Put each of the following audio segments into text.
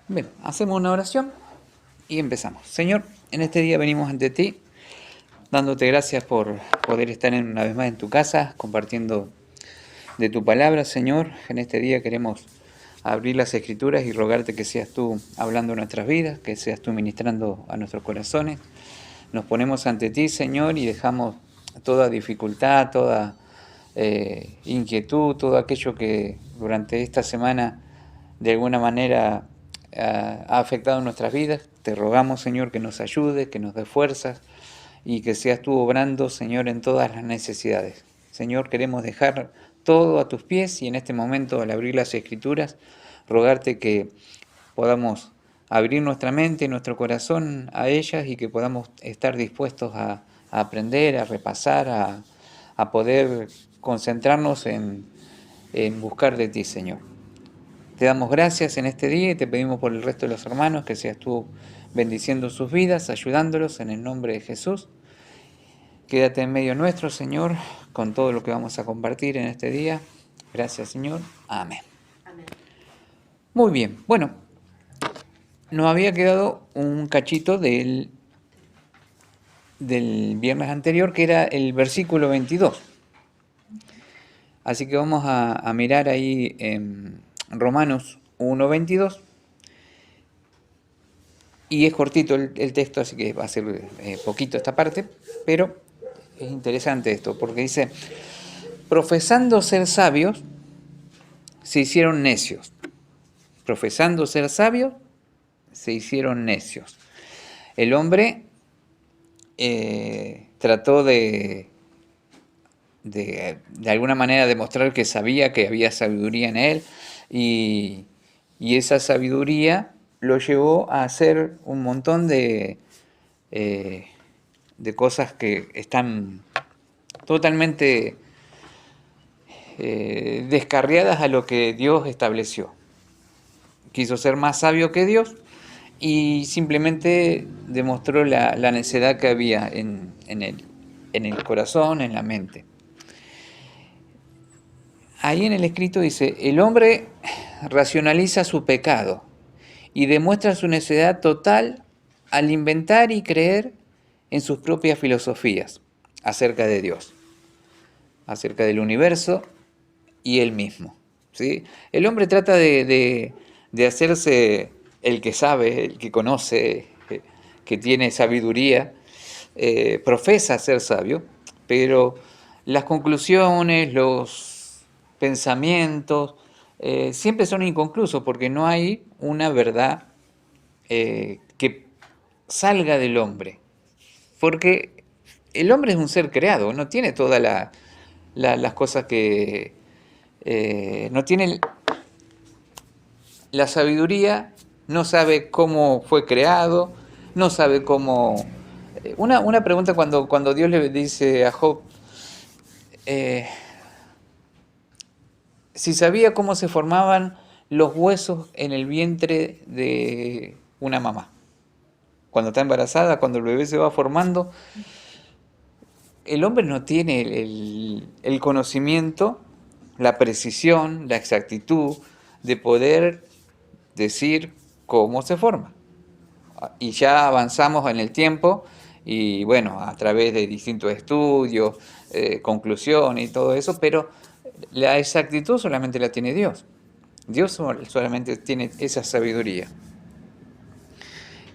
Bien, hacemos una oración y empezamos. Señor, en este día venimos ante ti, dándote gracias por poder estar una vez más en tu casa, compartiendo de tu palabra, Señor. En este día queremos abrir las Escrituras y rogarte que seas tú hablando en nuestras vidas, que seas tú ministrando a nuestros corazones. Nos ponemos ante ti, Señor, y dejamos toda dificultad, toda inquietud, todo aquello que durante esta semana de alguna manera ha afectado nuestras vidas. Te rogamos, Señor, que nos ayude, que nos dé fuerzas y que seas tú obrando, Señor, en todas las necesidades. Señor, queremos dejar todo a tus pies y en este momento, al abrir las Escrituras, rogarte que podamos abrir nuestra mente y nuestro corazón a ellas y que podamos estar dispuestos a aprender, a repasar, a poder concentrarnos en buscar de ti, Señor. Te damos gracias en este día y te pedimos por el resto de los hermanos que seas tú bendiciendo sus vidas, ayudándolos en el nombre de Jesús. Quédate en medio nuestro, Señor, con todo lo que vamos a compartir en este día. Gracias, Señor. Amén. Amén. Muy bien, bueno, nos había quedado un cachito del viernes anterior, que era el versículo 22. Así que vamos a mirar ahí en Romanos 1:22. Y es cortito el texto, así que va a ser poquito esta parte, pero es interesante esto, porque dice, profesando ser sabios, se hicieron necios. Profesando ser sabios, se hicieron necios. El hombre trató de alguna manera demostrar que sabía que había sabiduría en él y esa sabiduría lo llevó a hacer un montón de cosas que están totalmente descarriadas a lo que Dios estableció. Quiso ser más sabio que Dios y simplemente demostró la necedad que había en el corazón, en la mente. Ahí en el escrito dice, el hombre racionaliza su pecado y demuestra su necedad total al inventar y creer en sus propias filosofías acerca de Dios, acerca del universo y él mismo. ¿Sí? El hombre trata de hacerse el que sabe, el que conoce, que tiene sabiduría, profesa ser sabio, pero las conclusiones, los pensamientos, siempre son inconclusos porque no hay una verdad que salga del hombre. Porque el hombre es un ser creado, no tiene todas las cosas que... no tiene la sabiduría, no sabe cómo fue creado, no sabe cómo... Una pregunta cuando Dios le dice a Job, si sabía cómo se formaban los huesos en el vientre de una mamá. Cuando está embarazada, cuando el bebé se va formando, el hombre no tiene el conocimiento, la precisión, la exactitud de poder decir cómo se forma. Y ya avanzamos en el tiempo y bueno, a través de distintos estudios, conclusiones y todo eso, pero la exactitud solamente la tiene Dios. Dios solamente tiene esa sabiduría.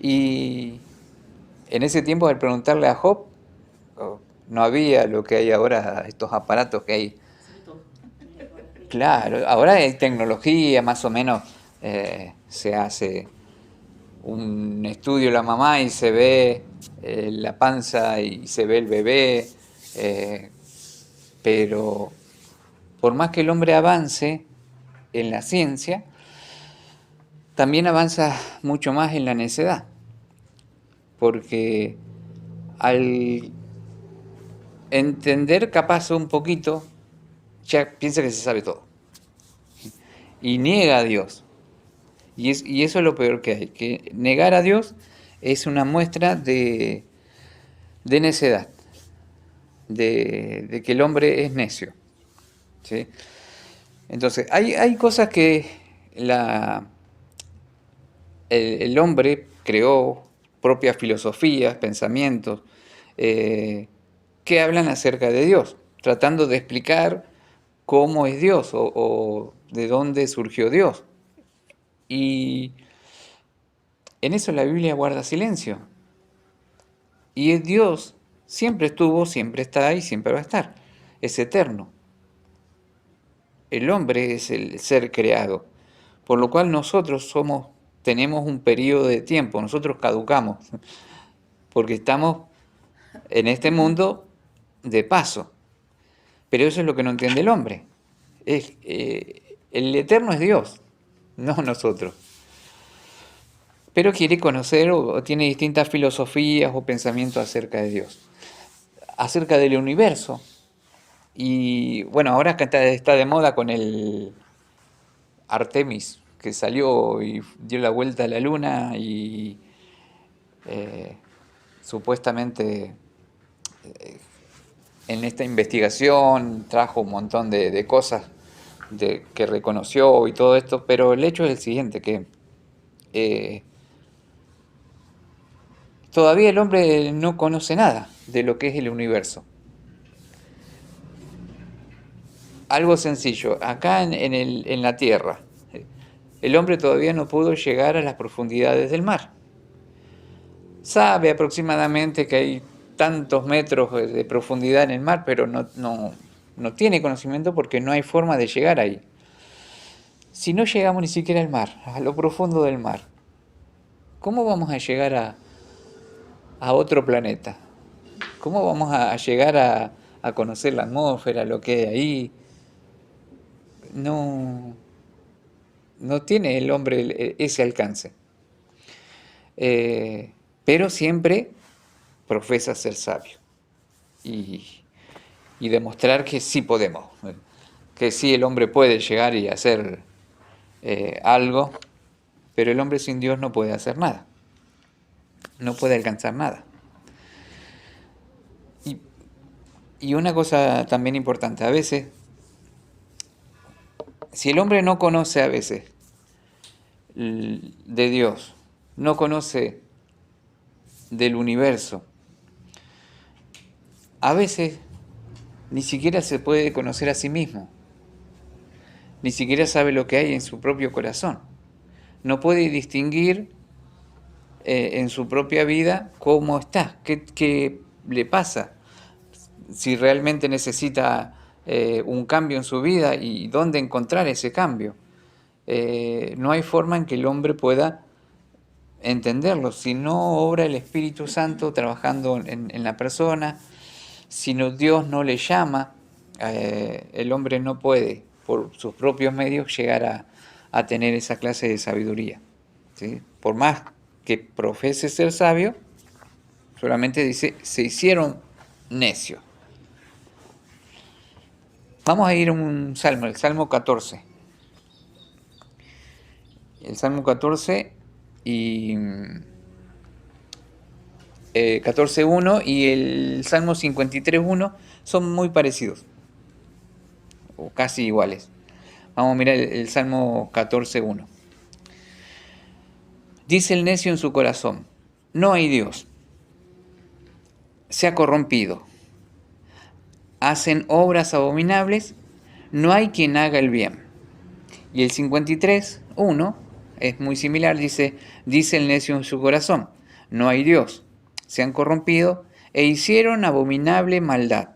Y en ese tiempo, al preguntarle a Job, no había lo que hay ahora, estos aparatos que hay. Exacto. Una ecografía. Claro, ahora hay tecnología, más o menos se hace un estudio de la mamá y se ve la panza y se ve el bebé, eh, pero por más que el hombre avance en la ciencia, también avanza mucho más en la necedad, porque al entender capaz un poquito, ya piensa que se sabe todo, y niega a Dios. Y eso es lo peor que hay, que negar a Dios es una muestra de necedad, de que el hombre es necio. ¿Sí? Entonces, hay cosas que el hombre creó propias filosofías, pensamientos, que hablan acerca de Dios, tratando de explicar cómo es Dios o de dónde surgió Dios. Y en eso la Biblia guarda silencio. Y Dios siempre estuvo, siempre está y siempre va a estar. Es eterno. El hombre es el ser creado, por lo cual nosotros tenemos un periodo de tiempo, nosotros caducamos, porque estamos en este mundo de paso. Pero eso es lo que no entiende el hombre. El eterno es Dios, no nosotros. Pero quiere conocer o tiene distintas filosofías o pensamientos acerca de Dios, acerca del universo. Y bueno, ahora que está de moda con el Artemis, que salió y dio la vuelta a la luna y eh, supuestamente en esta investigación trajo un montón de cosas que reconoció y todo esto, pero el hecho es el siguiente, que eh, todavía el hombre no conoce nada de lo que es el universo. Algo sencillo, acá en la Tierra, el hombre todavía no pudo llegar a las profundidades del mar. Sabe aproximadamente que hay tantos metros de profundidad en el mar, pero no tiene conocimiento porque no hay forma de llegar ahí. Si no llegamos ni siquiera al mar, a lo profundo del mar, ¿cómo vamos a llegar a otro planeta? ¿Cómo vamos a llegar a conocer la atmósfera, lo que hay ahí? No, no tiene el hombre ese alcance. Pero siempre profesa ser sabio y demostrar que sí podemos, que sí el hombre puede llegar y hacer algo, pero el hombre sin Dios no puede hacer nada, no puede alcanzar nada. Y una cosa también importante, a veces, si el hombre no conoce a veces de Dios, no conoce del universo, a veces ni siquiera se puede conocer a sí mismo, ni siquiera sabe lo que hay en su propio corazón, no puede distinguir en su propia vida cómo está, qué le pasa, si realmente necesita un cambio en su vida y dónde encontrar ese cambio. No hay forma en que el hombre pueda entenderlo, si no obra el Espíritu Santo trabajando en la persona, si Dios no le llama, el hombre no puede por sus propios medios llegar a tener esa clase de sabiduría, ¿sí? Por más que profese ser sabio, solamente dice, se hicieron necios. Vamos a ir a un salmo, el Salmo 14. El Salmo 14 y 14.1 y el Salmo 53.1 son muy parecidos, o casi iguales. Vamos a mirar el Salmo 14.1. Dice el necio en su corazón, no hay Dios, se ha corrompido, hacen obras abominables, no hay quien haga el bien. Y el 53.1 es muy similar, dice el necio en su corazón, no hay Dios, se han corrompido e hicieron abominable maldad,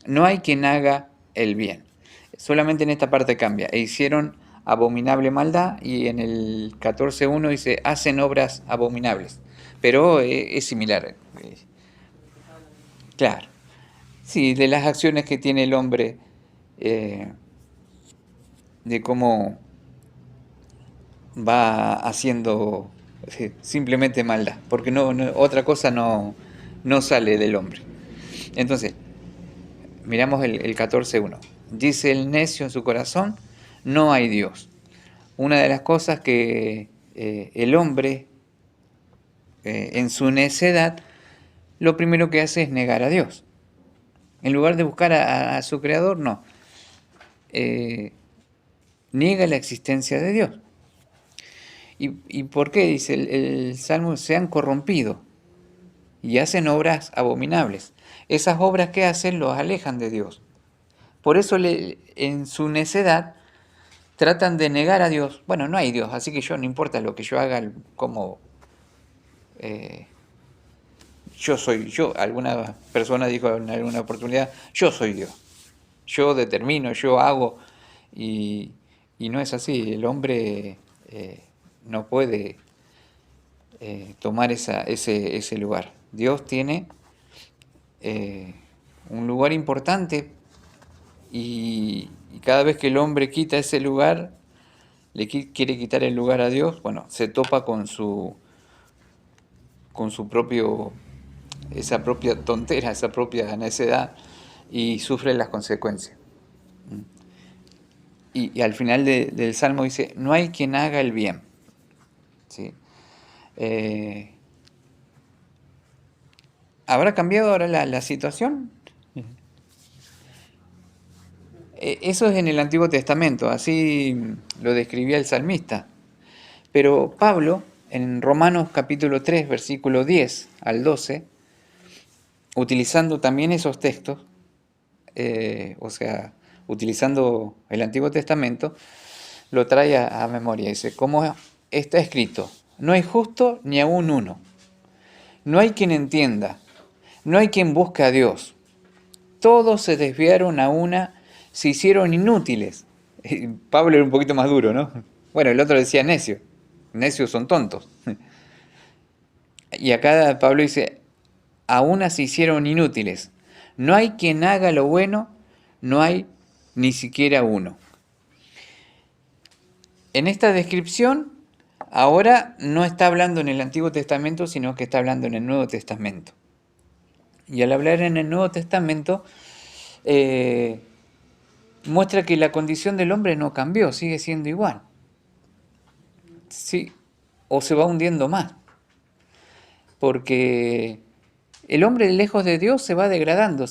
no hay quien haga el bien. Solamente en esta parte cambia, e hicieron abominable maldad, y en el 14.1 dice, hacen obras abominables, pero es similar. Claro, sí, de las acciones que tiene el hombre, de cómo va haciendo simplemente maldad, porque otra cosa no sale del hombre. Entonces, miramos el 14.1. Dice el necio en su corazón, no hay Dios. Una de las cosas que el hombre, en su necedad, lo primero que hace es negar a Dios. En lugar de buscar a su creador, no. Niega la existencia de Dios. ¿Y por qué? Dice el Salmo, se han corrompido y hacen obras abominables. Esas obras que hacen los alejan de Dios. Por eso en su necedad tratan de negar a Dios. Bueno, no hay Dios, así que yo no importa lo que yo haga, como yo soy yo. Alguna persona dijo en alguna oportunidad, yo soy Dios. Yo determino, yo hago, y, y no es así. El hombre no puede tomar ese lugar. Dios tiene un lugar importante y cada vez que el hombre quita ese lugar, quiere quitar el lugar a Dios, bueno, se topa con su propio, esa propia tontera, esa propia necedad y sufre las consecuencias. Y al final del Salmo dice, no hay quien haga el bien. ¿Sí? ¿Habrá cambiado ahora la situación? Eso es en el Antiguo Testamento, así lo describía el salmista. Pero Pablo, en Romanos capítulo 3, versículo 10 al 12, utilizando también esos textos, o sea, utilizando el Antiguo Testamento, lo trae a memoria. Dice, como está escrito, no hay justo ni aún uno. No hay quien entienda, no hay quien busque a Dios. Todos se desviaron a una, se hicieron inútiles. Pablo era un poquito más duro, ¿no? Bueno, el otro decía necio. Necios son tontos. Y acá Pablo dice, a una se hicieron inútiles. No hay quien haga lo bueno, no hay ni siquiera uno. En esta descripción, ahora no está hablando en el Antiguo Testamento, sino que está hablando en el Nuevo Testamento. Y al hablar en el Nuevo Testamento, muestra que la condición del hombre no cambió, sigue siendo igual. Sí, o se va hundiendo más. Porque el hombre lejos de Dios se va degradando,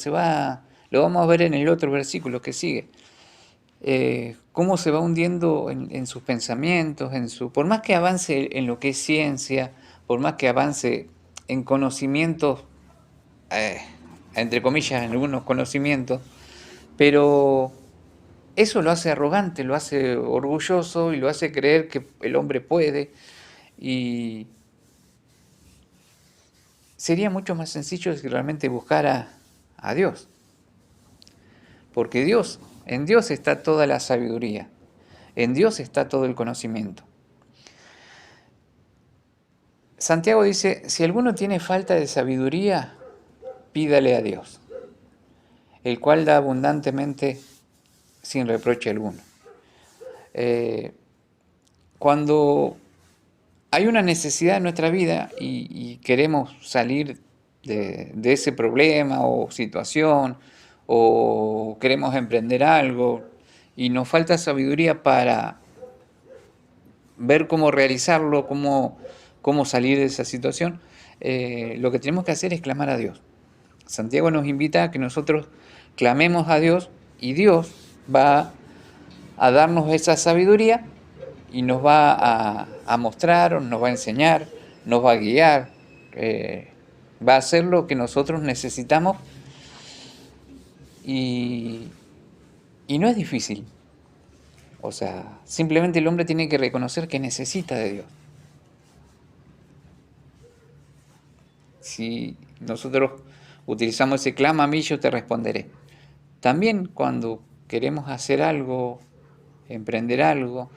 lo vamos a ver en el otro versículo que sigue. Cómo se va hundiendo en sus pensamientos, por más que avance en lo que es ciencia, por más que avance en conocimientos, entre comillas, en algunos conocimientos, pero eso lo hace arrogante, lo hace orgulloso y lo hace creer que el hombre puede. Y sería mucho más sencillo si realmente buscara a Dios. Porque en Dios está toda la sabiduría, en Dios está todo el conocimiento. Santiago dice, si alguno tiene falta de sabiduría, pídale a Dios, el cual da abundantemente sin reproche alguno. Cuando hay una necesidad en nuestra vida y queremos salir de ese problema o situación, o queremos emprender algo y nos falta sabiduría para ver cómo realizarlo, cómo salir de esa situación, lo que tenemos que hacer es clamar a Dios. Santiago nos invita a que nosotros clamemos a Dios y Dios va a darnos esa sabiduría y nos va a mostrar, nos va a enseñar, nos va a guiar, va a hacer lo que nosotros necesitamos y no es difícil. O sea, simplemente el hombre tiene que reconocer que necesita de Dios. Si nosotros utilizamos ese clama a mí, yo te responderé. También cuando queremos hacer algo, emprender algo,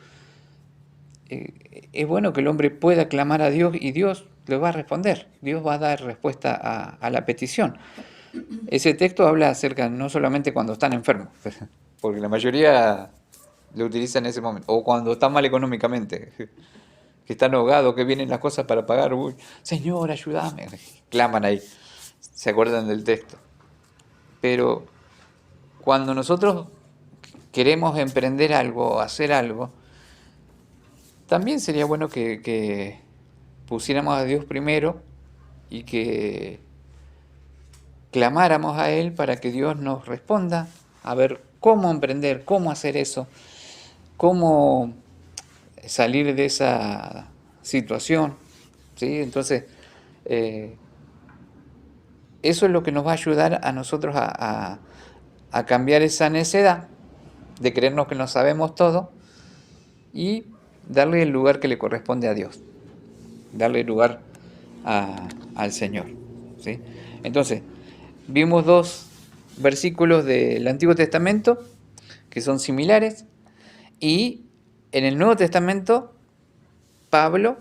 es bueno que el hombre pueda clamar a Dios y Dios le va a responder. Dios va a dar respuesta a la petición. Ese texto habla acerca no solamente cuando están enfermos, porque la mayoría lo utiliza en ese momento, o cuando están mal económicamente, que están ahogados, que vienen las cosas para pagar. Uy, Señor, ayúdame. Claman ahí, se acuerdan del texto. Pero cuando nosotros queremos emprender algo, hacer algo, también sería bueno que pusiéramos a Dios primero y que clamáramos a Él para que Dios nos responda a ver cómo emprender, cómo hacer eso, cómo salir de situación, ¿sí? Entonces, eso es lo que nos va a ayudar a nosotros a cambiar esa necedad de creernos que no sabemos todo y darle el lugar que le corresponde a Dios, darle el lugar al Señor, ¿sí? Entonces, vimos dos versículos del Antiguo Testamento que son similares y en el Nuevo Testamento Pablo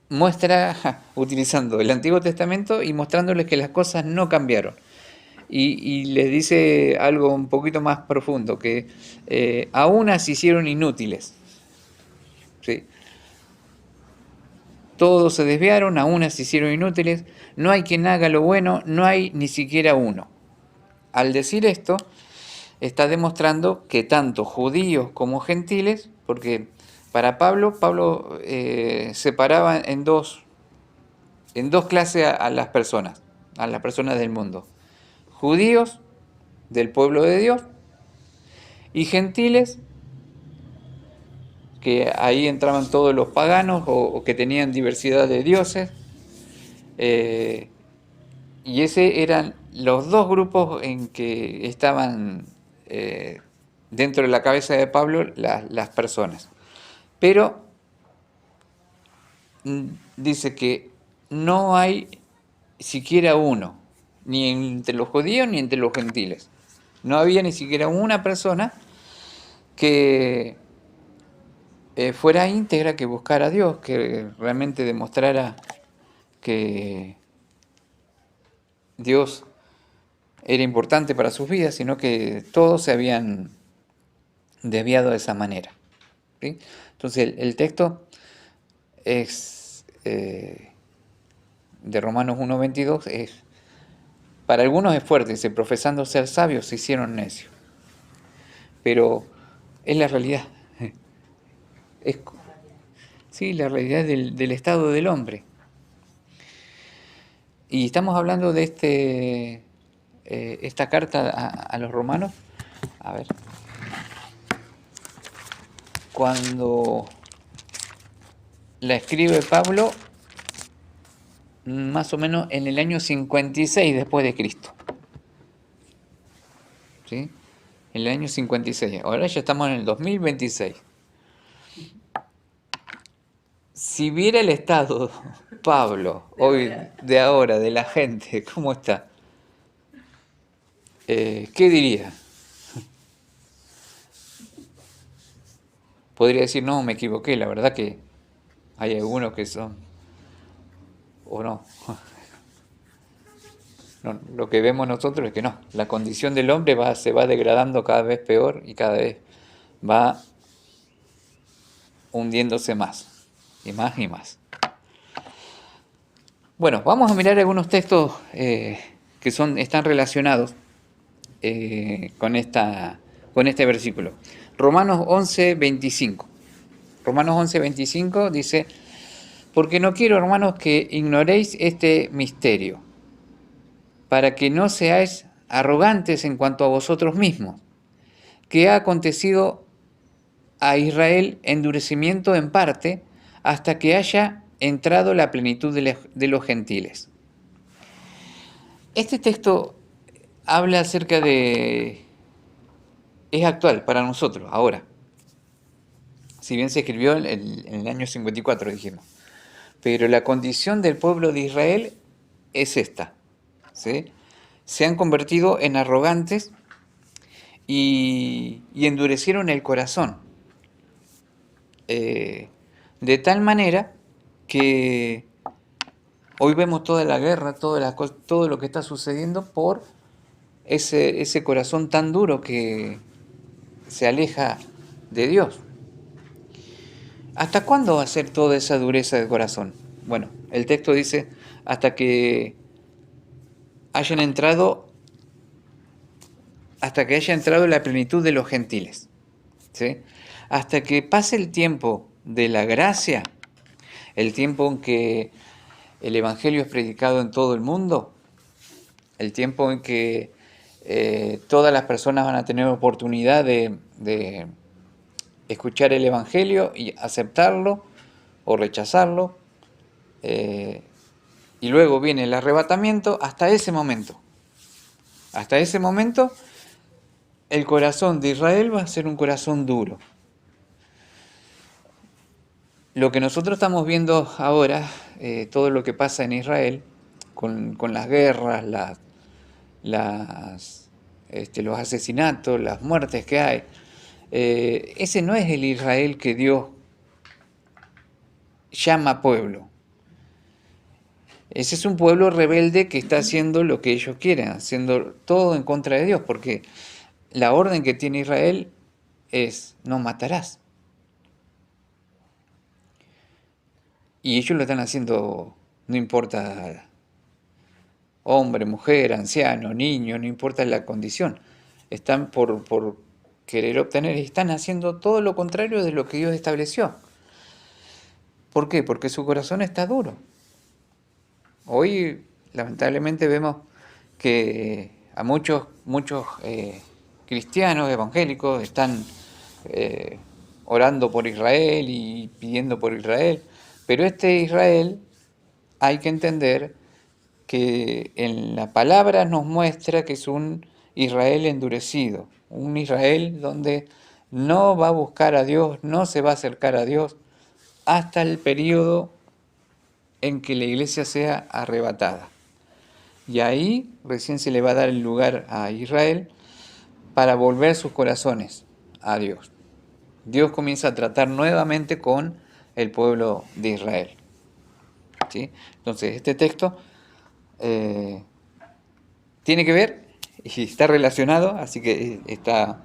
muestra utilizando el Antiguo Testamento y mostrándoles que las cosas no cambiaron. Y les dice algo un poquito más profundo, que aún se hicieron inútiles. ¿Sí? Todos se desviaron, aún se hicieron inútiles, no hay quien haga lo bueno, no hay ni siquiera uno. Al decir esto, está demostrando que tanto judíos como gentiles, porque para Pablo separaba en dos clases a las personas del mundo. Judíos del pueblo de Dios y gentiles, que ahí entraban todos los paganos o que tenían diversidad de dioses, y ese eran los dos grupos en que estaban dentro de la cabeza de Pablo las personas. Pero dice que no hay siquiera uno, ni entre los judíos ni entre los gentiles. No había ni siquiera una persona que fuera íntegra, que buscara a Dios, que realmente demostrara que Dios era importante para sus vidas, sino que todos se habían desviado de esa manera, ¿sí? Entonces el texto es de Romanos 1:22, para algunos es fuerte, dice, profesando ser sabios se hicieron necios, pero es la realidad, sí, la realidad del estado del hombre. Y estamos hablando de esta carta a los romanos. A ver, cuando la escribe Pablo, más o menos en el año 56 después de Cristo. ¿Sí? En el año 56. Ahora ya estamos en el 2026. Si viera el estado, Pablo, hoy, de ahora, de la gente, ¿cómo está? ¿Qué diría? Podría decir, no, me equivoqué, la verdad que hay algunos que son, o no. No, lo que vemos nosotros es que no, la condición del hombre se va degradando cada vez peor y cada vez va hundiéndose más y más y más. Bueno, vamos a mirar algunos textos que están relacionados con este versículo. Romanos 11:25. Romanos 11:25 dice, porque no quiero, hermanos, que ignoréis este misterio, para que no seáis arrogantes en cuanto a vosotros mismos, que ha acontecido a Israel endurecimiento en parte, hasta que haya entrado la plenitud de los gentiles. Este texto habla acerca es actual para nosotros, ahora. Si bien se escribió en el año 54, dijimos. Pero la condición del pueblo de Israel es esta, ¿sí? Se han convertido en arrogantes y endurecieron el corazón. De tal manera que hoy vemos toda la guerra, todo lo que está sucediendo por ese corazón tan duro que se aleja de Dios. ¿Hasta cuándo va a ser toda esa dureza de corazón? Bueno, el texto dice, hasta que haya entrado la plenitud de los gentiles, ¿sí? Hasta que pase el tiempo de la gracia, el tiempo en que el Evangelio es predicado en todo el mundo, el tiempo en que todas las personas van a tener oportunidad de escuchar el Evangelio y aceptarlo o rechazarlo, y luego viene el arrebatamiento. Hasta ese momento el corazón de Israel va a ser un corazón duro. Lo que nosotros estamos viendo ahora, todo lo que pasa en Israel, con las guerras, los asesinatos, las muertes que hay, ese no es el Israel que Dios llama pueblo. Ese es un pueblo rebelde que está haciendo lo que ellos quieren, haciendo todo en contra de Dios, porque la orden que tiene Israel es: no matarás. Y ellos lo están haciendo, no importa hombre, mujer, anciano, niño, no importa la condición. Están por querer obtener y están haciendo todo lo contrario de lo que Dios estableció. ¿Por qué? Porque su corazón está duro. Hoy, lamentablemente, vemos que a muchos cristianos evangélicos están orando por Israel y pidiendo por Israel, pero este Israel hay que entender que en la palabra nos muestra que es un Israel endurecido, un Israel donde no va a buscar a Dios, no se va a acercar a Dios hasta el periodo en que la iglesia sea arrebatada. Y ahí recién se le va a dar el lugar a Israel para volver sus corazones a Dios. Dios comienza a tratar nuevamente con el pueblo de Israel. ¿Sí? Entonces, este texto tiene que ver y está relacionado, así que está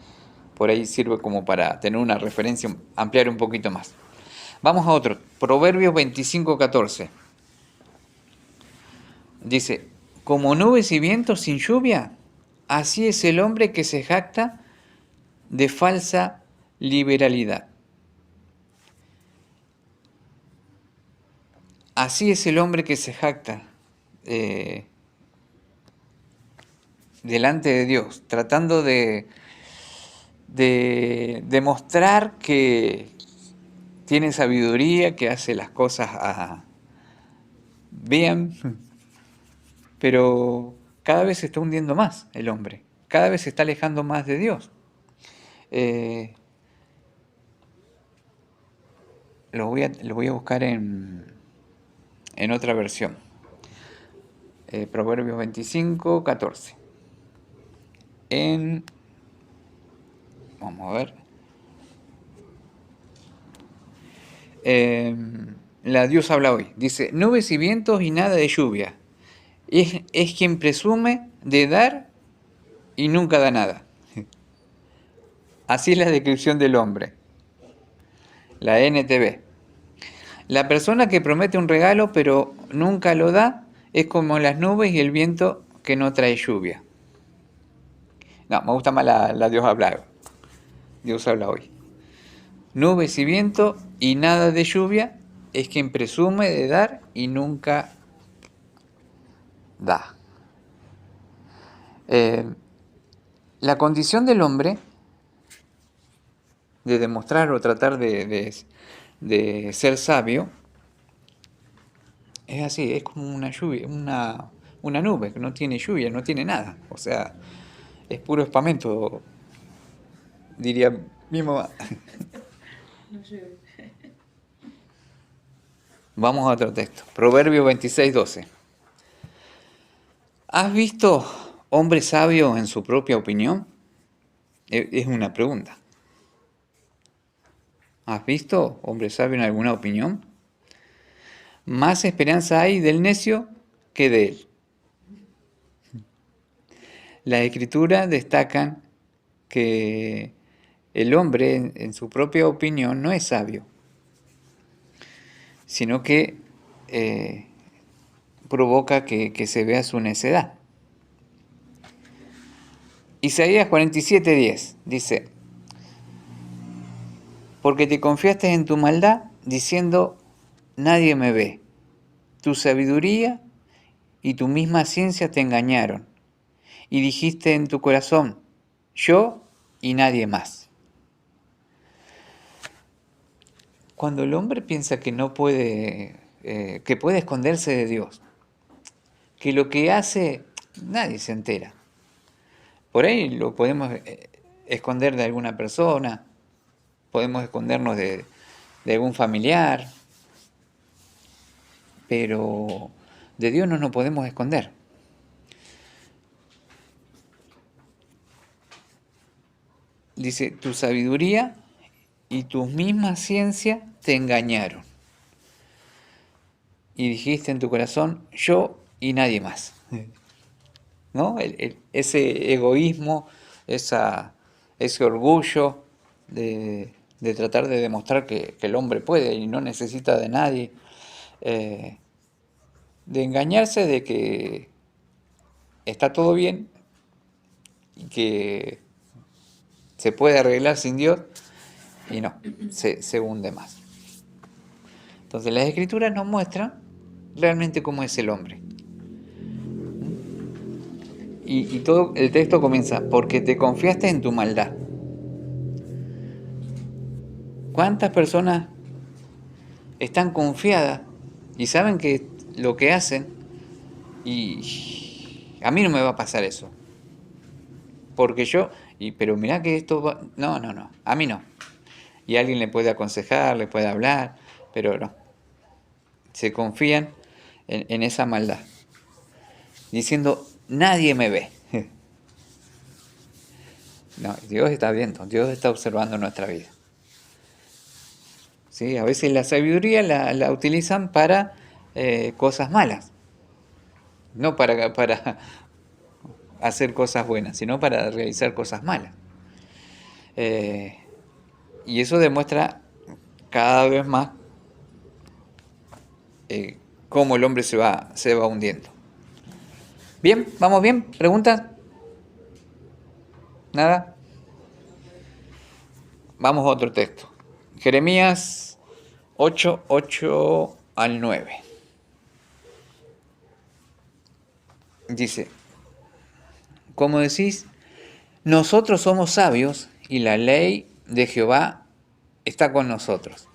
por ahí, sirve como para tener una referencia, ampliar un poquito más. Vamos a otro, Proverbios 25:14. Dice: como nubes y vientos sin lluvia, así es el hombre que se jacta de falsa liberalidad. Así es el hombre que se jacta delante de Dios, tratando de demostrar que tiene sabiduría, que hace las cosas bien, pero cada vez se está hundiendo más el hombre, cada vez se está alejando más de Dios. Lo voy a buscar en otra versión. Proverbios 25:14. Vamos a ver. La Dios habla hoy. Dice: nubes y vientos y nada de lluvia. Es quien presume de dar y nunca da nada. Así es la descripción del hombre. La NTV. La persona que promete un regalo pero nunca lo da es como las nubes y el viento que no trae lluvia. No, me gusta más la Dios habla. Dios habla hoy. Nubes y viento y nada de lluvia es quien presume de dar y nunca da. La condición del hombre de demostrar o tratar de ser sabio es así, es como una lluvia, una nube que no tiene lluvia, no tiene nada. O sea, es puro espamento, diría mi mamá. Vamos a otro texto. Proverbios 26:12. ¿Has visto hombre sabio en su propia opinión? Es una pregunta. ¿Has visto hombre sabio en alguna opinión? Más esperanza hay del necio que de él. Las escrituras destacan que el hombre en su propia opinión no es sabio, sino que provoca que se vea su necedad. Isaías 47:10 dice: porque te confiaste en tu maldad, diciendo: nadie me ve. Tu sabiduría y tu misma ciencia te engañaron. Y dijiste en tu corazón: yo y nadie más. Cuando el hombre piensa que no puede, que puede esconderse de Dios, que lo que hace nadie se entera. Por ahí lo podemos esconder de alguna persona, podemos escondernos de algún familiar, pero de Dios no nos podemos esconder. Dice, tu sabiduría y tu misma ciencia te engañaron. Y dijiste en tu corazón, yo y nadie más. ¿No? Ese egoísmo, ese orgullo de tratar de demostrar que el hombre puede y no necesita de nadie, de engañarse de que está todo bien y que se puede arreglar sin Dios, y no, se hunde más. Entonces las Escrituras nos muestran realmente cómo es el hombre. Y todo el texto comienza, porque te confiaste en tu maldad. ¿Cuántas personas están confiadas y saben que lo que hacen, y a mí no me va a pasar eso? Porque yo, pero mirá que esto va... No, a mí no. Y alguien le puede aconsejar, le puede hablar, pero no. Se confían en esa maldad, diciendo, nadie me ve. No, Dios está viendo, Dios está observando nuestra vida. ¿Sí? A veces la sabiduría la utilizan para cosas malas, no para hacer cosas buenas, sino para realizar cosas malas. Y eso demuestra cada vez más cómo el hombre se va hundiendo. ¿Bien? ¿Vamos bien? ¿Preguntas? ¿Nada? Vamos a otro texto. Jeremías 8, 8 al 9. Dice, como decís, nosotros somos sabios y la ley de Jehová está con nosotros.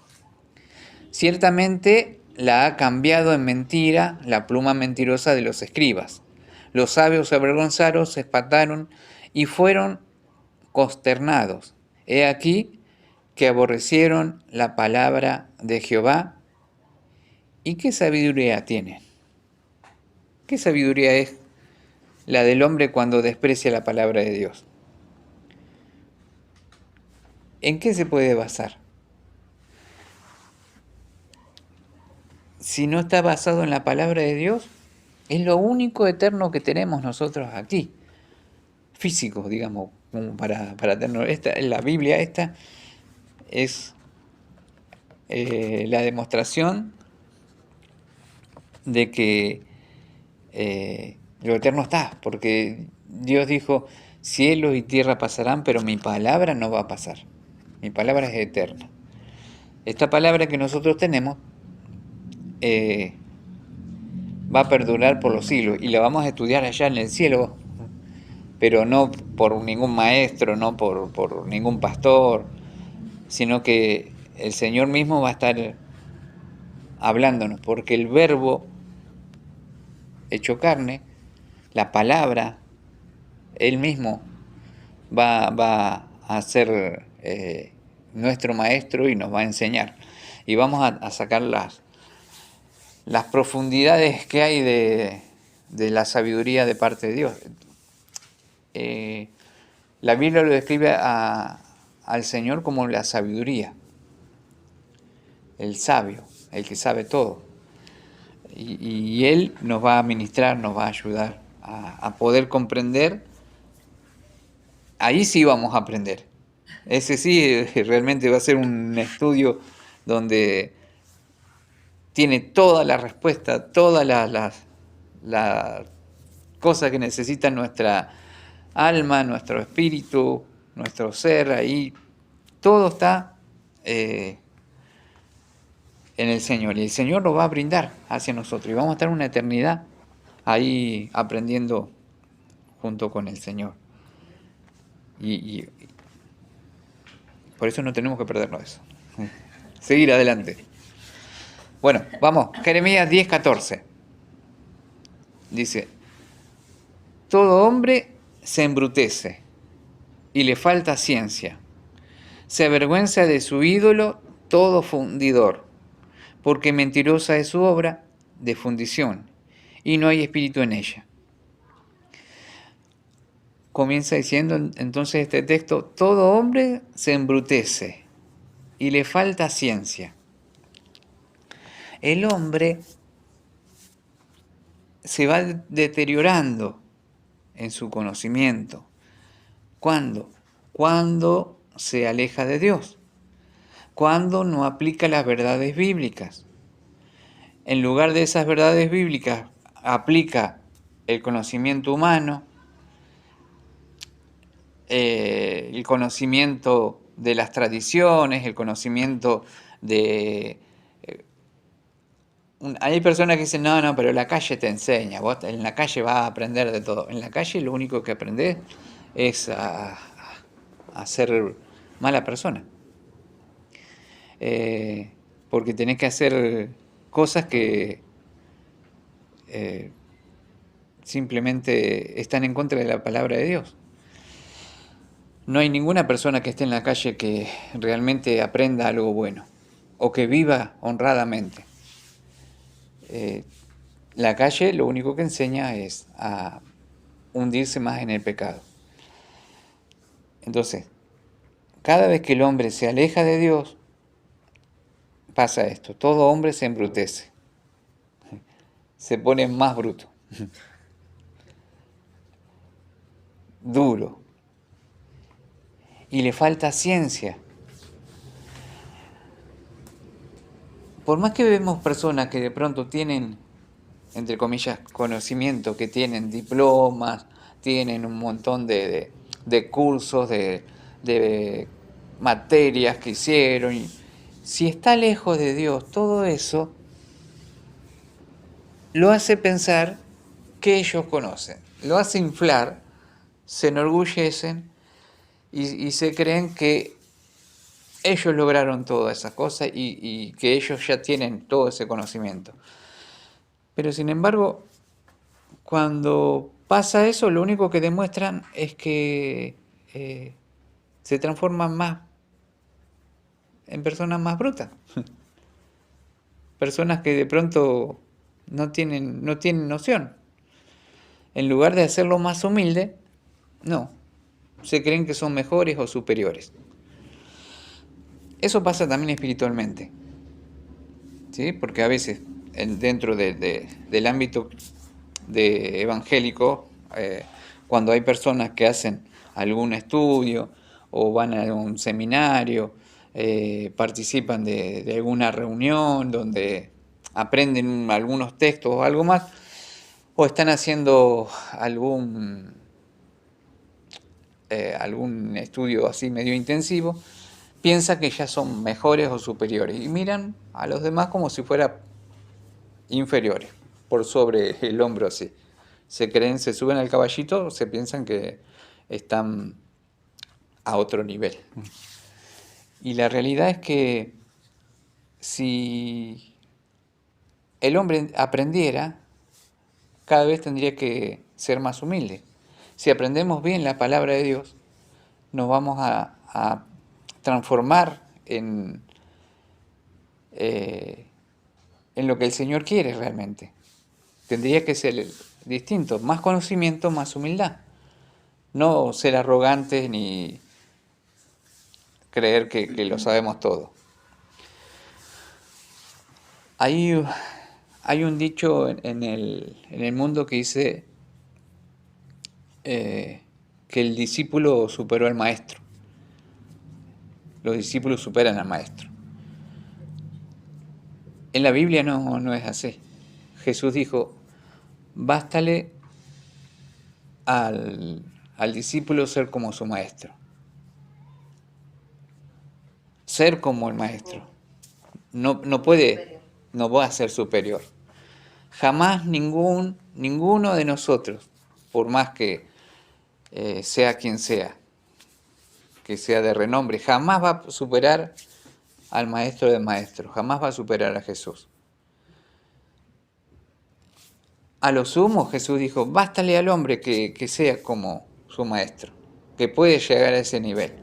Ciertamente la ha cambiado en mentira la pluma mentirosa de los escribas. Los sabios se avergonzaron, se espantaron y fueron consternados. He aquí que aborrecieron la palabra de Jehová. ¿Y qué sabiduría tienen? ¿Qué sabiduría es la del hombre cuando desprecia la palabra de Dios? ¿En qué se puede basar? Si no está basado en la palabra de Dios, es lo único eterno que tenemos nosotros aquí, físico, digamos, como para tener la Biblia esta es la demostración de que lo eterno está, porque Dios dijo, cielos y tierra pasarán, pero mi palabra no va a pasar, mi palabra es eterna. Esta palabra que nosotros tenemos va a perdurar por los siglos y la vamos a estudiar allá en el cielo, pero no por ningún maestro, no por ningún pastor, sino que el Señor mismo va a estar hablándonos, porque el verbo hecho carne, la palabra, Él mismo va a ser nuestro maestro y nos va a enseñar. Y vamos a sacar las profundidades que hay de la sabiduría de parte de Dios. La Biblia lo describe al Señor como la sabiduría, el sabio, el que sabe todo. Y Él nos va a ministrar, nos va a ayudar a poder comprender. Ahí sí vamos a aprender. Ese sí realmente va a ser un estudio donde tiene toda la respuesta, todas las cosas que necesita nuestra alma, nuestro espíritu, nuestro ser, ahí todo está en el Señor. Y el Señor lo va a brindar hacia nosotros. Y vamos a estar una eternidad ahí aprendiendo junto con el Señor. Y por eso no tenemos que perdernos eso. seguir adelante. Bueno, vamos, Jeremías 10:14. Dice, todo hombre se embrutece y le falta ciencia. Se avergüenza de su ídolo todo fundidor, porque mentirosa es su obra de fundición, y no hay espíritu en ella. Comienza diciendo entonces este texto, todo hombre se embrutece y le falta ciencia. El hombre se va deteriorando en su conocimiento. ¿Cuándo? Cuando se aleja de Dios. Cuando no aplica las verdades bíblicas. En lugar de esas verdades bíblicas, aplica el conocimiento humano, el conocimiento de las tradiciones, el conocimiento de... Hay personas que dicen, no, pero la calle te enseña, vos en la calle vas a aprender de todo. En la calle lo único que aprendés es a ser mala persona. Porque tenés que hacer cosas que simplemente están en contra de la palabra de Dios. No hay ninguna persona que esté en la calle que realmente aprenda algo bueno o que viva honradamente. La calle lo único que enseña es a hundirse más en el pecado. Entonces, cada vez que el hombre se aleja de Dios, pasa esto, todo hombre se embrutece, se pone más bruto, duro, y le falta ciencia. Por más que vemos personas que de pronto tienen, entre comillas, conocimiento, que tienen diplomas, tienen un montón de cursos, de materias que hicieron, y si está lejos de Dios, todo eso lo hace pensar que ellos conocen, lo hace inflar, se enorgullecen y se creen que ellos lograron todas esas cosas y que ellos ya tienen todo ese conocimiento. Pero sin embargo, cuando pasa eso, lo único que demuestran es que se transforman más en personas más brutas. Personas que de pronto no tienen noción. En lugar de hacerlo más humilde, no. Se creen que son mejores o superiores. Eso pasa también espiritualmente, ¿sí? Porque a veces dentro del ámbito evangélico, cuando hay personas que hacen algún estudio o van a un seminario, participan de alguna reunión donde aprenden algunos textos o algo más, o están haciendo algún estudio así medio intensivo, piensa que ya son mejores o superiores y miran a los demás como si fueran inferiores, por sobre el hombro así. Se suben al caballito, se piensan que están a otro nivel. Y la realidad es que si el hombre aprendiera, cada vez tendría que ser más humilde. Si aprendemos bien la palabra de Dios, nos vamos a transformar en lo que el Señor quiere realmente. Tendría que ser distinto, más conocimiento, más humildad. No ser arrogantes ni creer que lo sabemos todo. Hay un dicho en el mundo que dice que el discípulo superó al maestro. Los discípulos superan al maestro. En la Biblia no es así. Jesús dijo, bástale al discípulo ser como su maestro. Ser como el maestro. No va a ser superior. Jamás ninguno de nosotros, por más que sea quien sea, que sea de renombre, jamás va a superar al maestro de maestros, jamás va a superar a Jesús. A lo sumo, Jesús dijo, bástale al hombre que sea como su maestro, que puede llegar a ese nivel,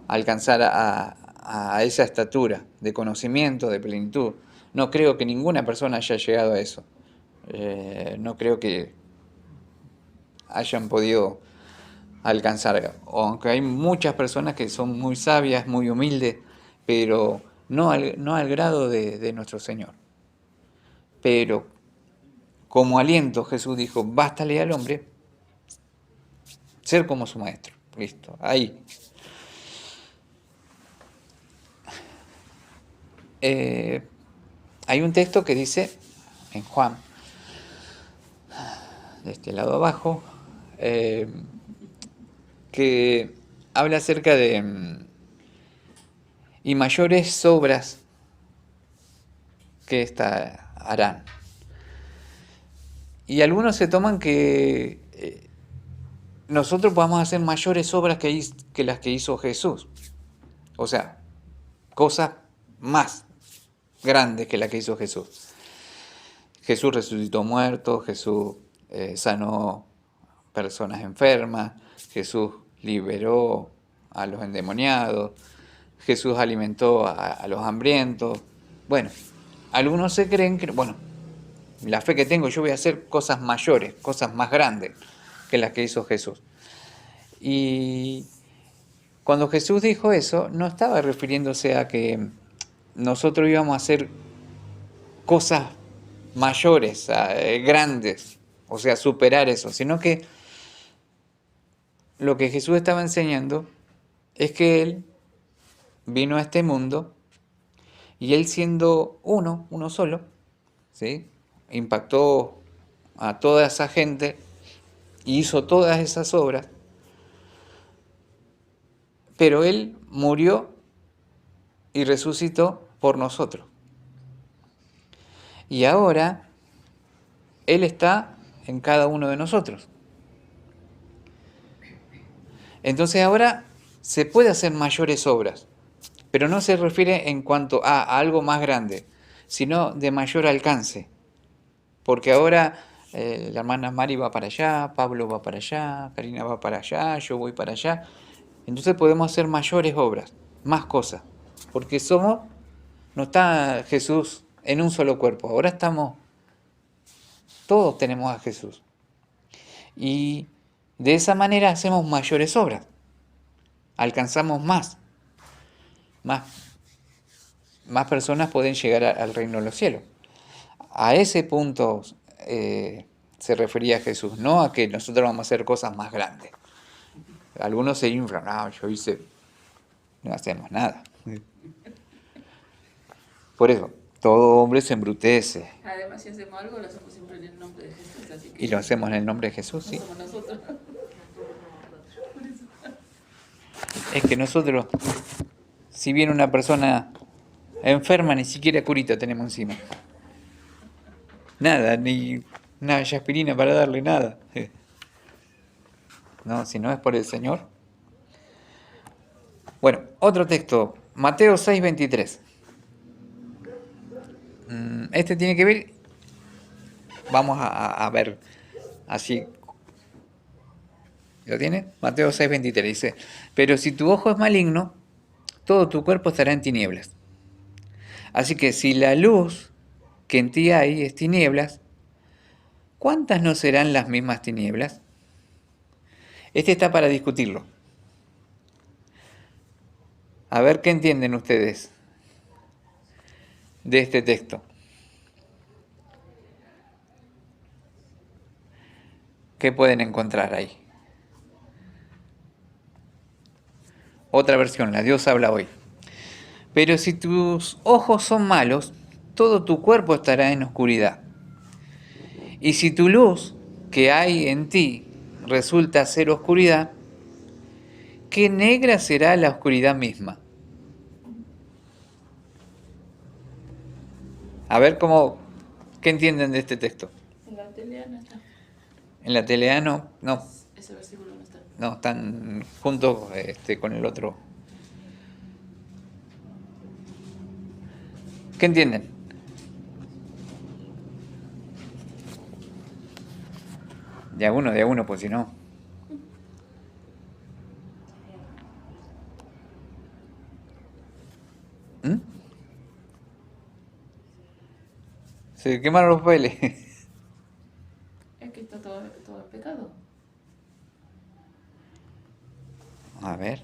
alcanzar a esa estatura de conocimiento, de plenitud. No creo que ninguna persona haya llegado a eso. No creo que hayan podido alcanzar, aunque hay muchas personas que son muy sabias, muy humildes, pero no al grado de nuestro Señor. Pero como aliento Jesús dijo, bástale al hombre ser como su maestro. Listo, ahí. Hay un texto que dice en Juan, de este lado abajo, que habla acerca de y mayores obras que ésta harán. Y algunos se toman que nosotros podamos hacer mayores obras que las que hizo Jesús. O sea, cosas más grandes que las que hizo Jesús. Jesús resucitó muertos, Jesús sanó personas enfermas, Jesús liberó a los endemoniados, Jesús alimentó a los hambrientos. Bueno, algunos se creen que, bueno, la fe que tengo, yo voy a hacer cosas mayores, cosas más grandes que las que hizo Jesús. Y cuando Jesús dijo eso, no estaba refiriéndose a que nosotros íbamos a hacer cosas mayores, grandes, o sea, superar eso, sino que lo que Jesús estaba enseñando es que Él vino a este mundo y Él siendo uno solo, ¿sí? Impactó a toda esa gente y hizo todas esas obras, pero Él murió y resucitó por nosotros. Y ahora Él está en cada uno de nosotros. Entonces ahora se puede hacer mayores obras, pero no se refiere en cuanto a algo más grande, sino de mayor alcance. Porque ahora la hermana Mari va para allá, Pablo va para allá, Karina va para allá, yo voy para allá. Entonces podemos hacer mayores obras, más cosas. Porque no está Jesús en un solo cuerpo, ahora todos tenemos a Jesús. Y de esa manera hacemos mayores obras, alcanzamos más personas pueden llegar al reino de los cielos. A ese punto se refería Jesús, no a que nosotros vamos a hacer cosas más grandes. Algunos se inflan, no hacemos nada. Por eso, todo hombre se embrutece. Además, si hacemos algo, lo hacemos siempre en el nombre de Jesús. Así que Y lo hacemos en el nombre de Jesús, no sí. somos nosotros. Es que nosotros, si viene una persona enferma, ni siquiera curita tenemos encima. Nada, ni una aspirina para darle, nada. No, si no es por el Señor. Bueno, otro texto, Mateo 6:23. Este tiene que ver, vamos a ver así. ¿Lo tiene? Mateo 6:23 dice, pero si tu ojo es maligno, todo tu cuerpo estará en tinieblas. Así que si la luz que en ti hay es tinieblas, ¿cuántas no serán las mismas tinieblas? Este está para discutirlo. A ver qué entienden ustedes de este texto. ¿Qué pueden encontrar ahí? Otra versión, la Dios habla hoy. Pero si tus ojos son malos, todo tu cuerpo estará en oscuridad. Y si tu luz que hay en ti resulta ser oscuridad, qué negra será la oscuridad misma. A ver qué entienden de este texto. En la telea no está. En la telea no, Ese versículo no está. no, están juntos con el otro. ¿Qué entienden? De a uno, pues si no. ¿Mm? Se quemaron los papeles. Es que está todo en pecado. A ver.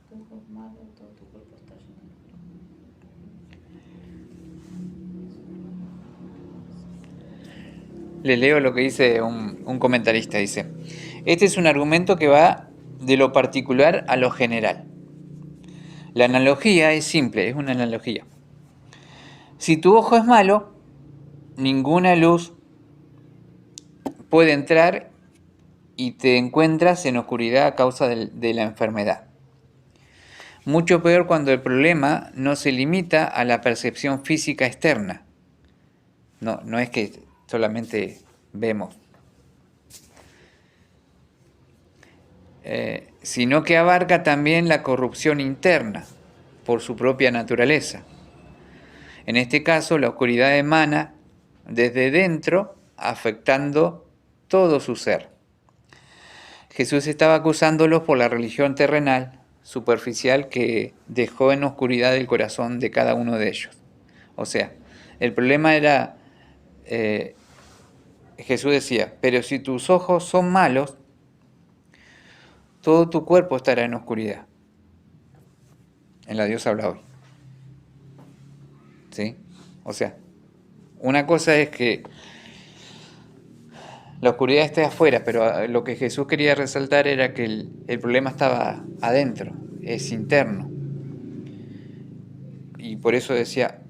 Tu ojo es malo, todo tu cuerpo está lleno Les leo lo que dice un comentarista. Dice, este es un argumento que va de lo particular a lo general. La analogía es simple, es una analogía. Si tu ojo es malo, ninguna luz puede entrar y te encuentras en oscuridad a causa de la enfermedad. Mucho peor cuando el problema no se limita a la percepción física externa. No es que solamente vemos, sino que abarca también la corrupción interna por su propia naturaleza. En este caso, la oscuridad emana desde dentro, afectando todo su ser. Jesús estaba acusándolos por la religión terrenal, superficial, que dejó en oscuridad el corazón de cada uno de ellos. O sea, el problema era, Jesús decía, pero si tus ojos son malos, todo tu cuerpo estará en oscuridad. En la Dios habla hoy. ¿Sí? O sea, una cosa es que la oscuridad esté afuera, pero lo que Jesús quería resaltar era que el problema estaba adentro, es interno. Y por eso decía,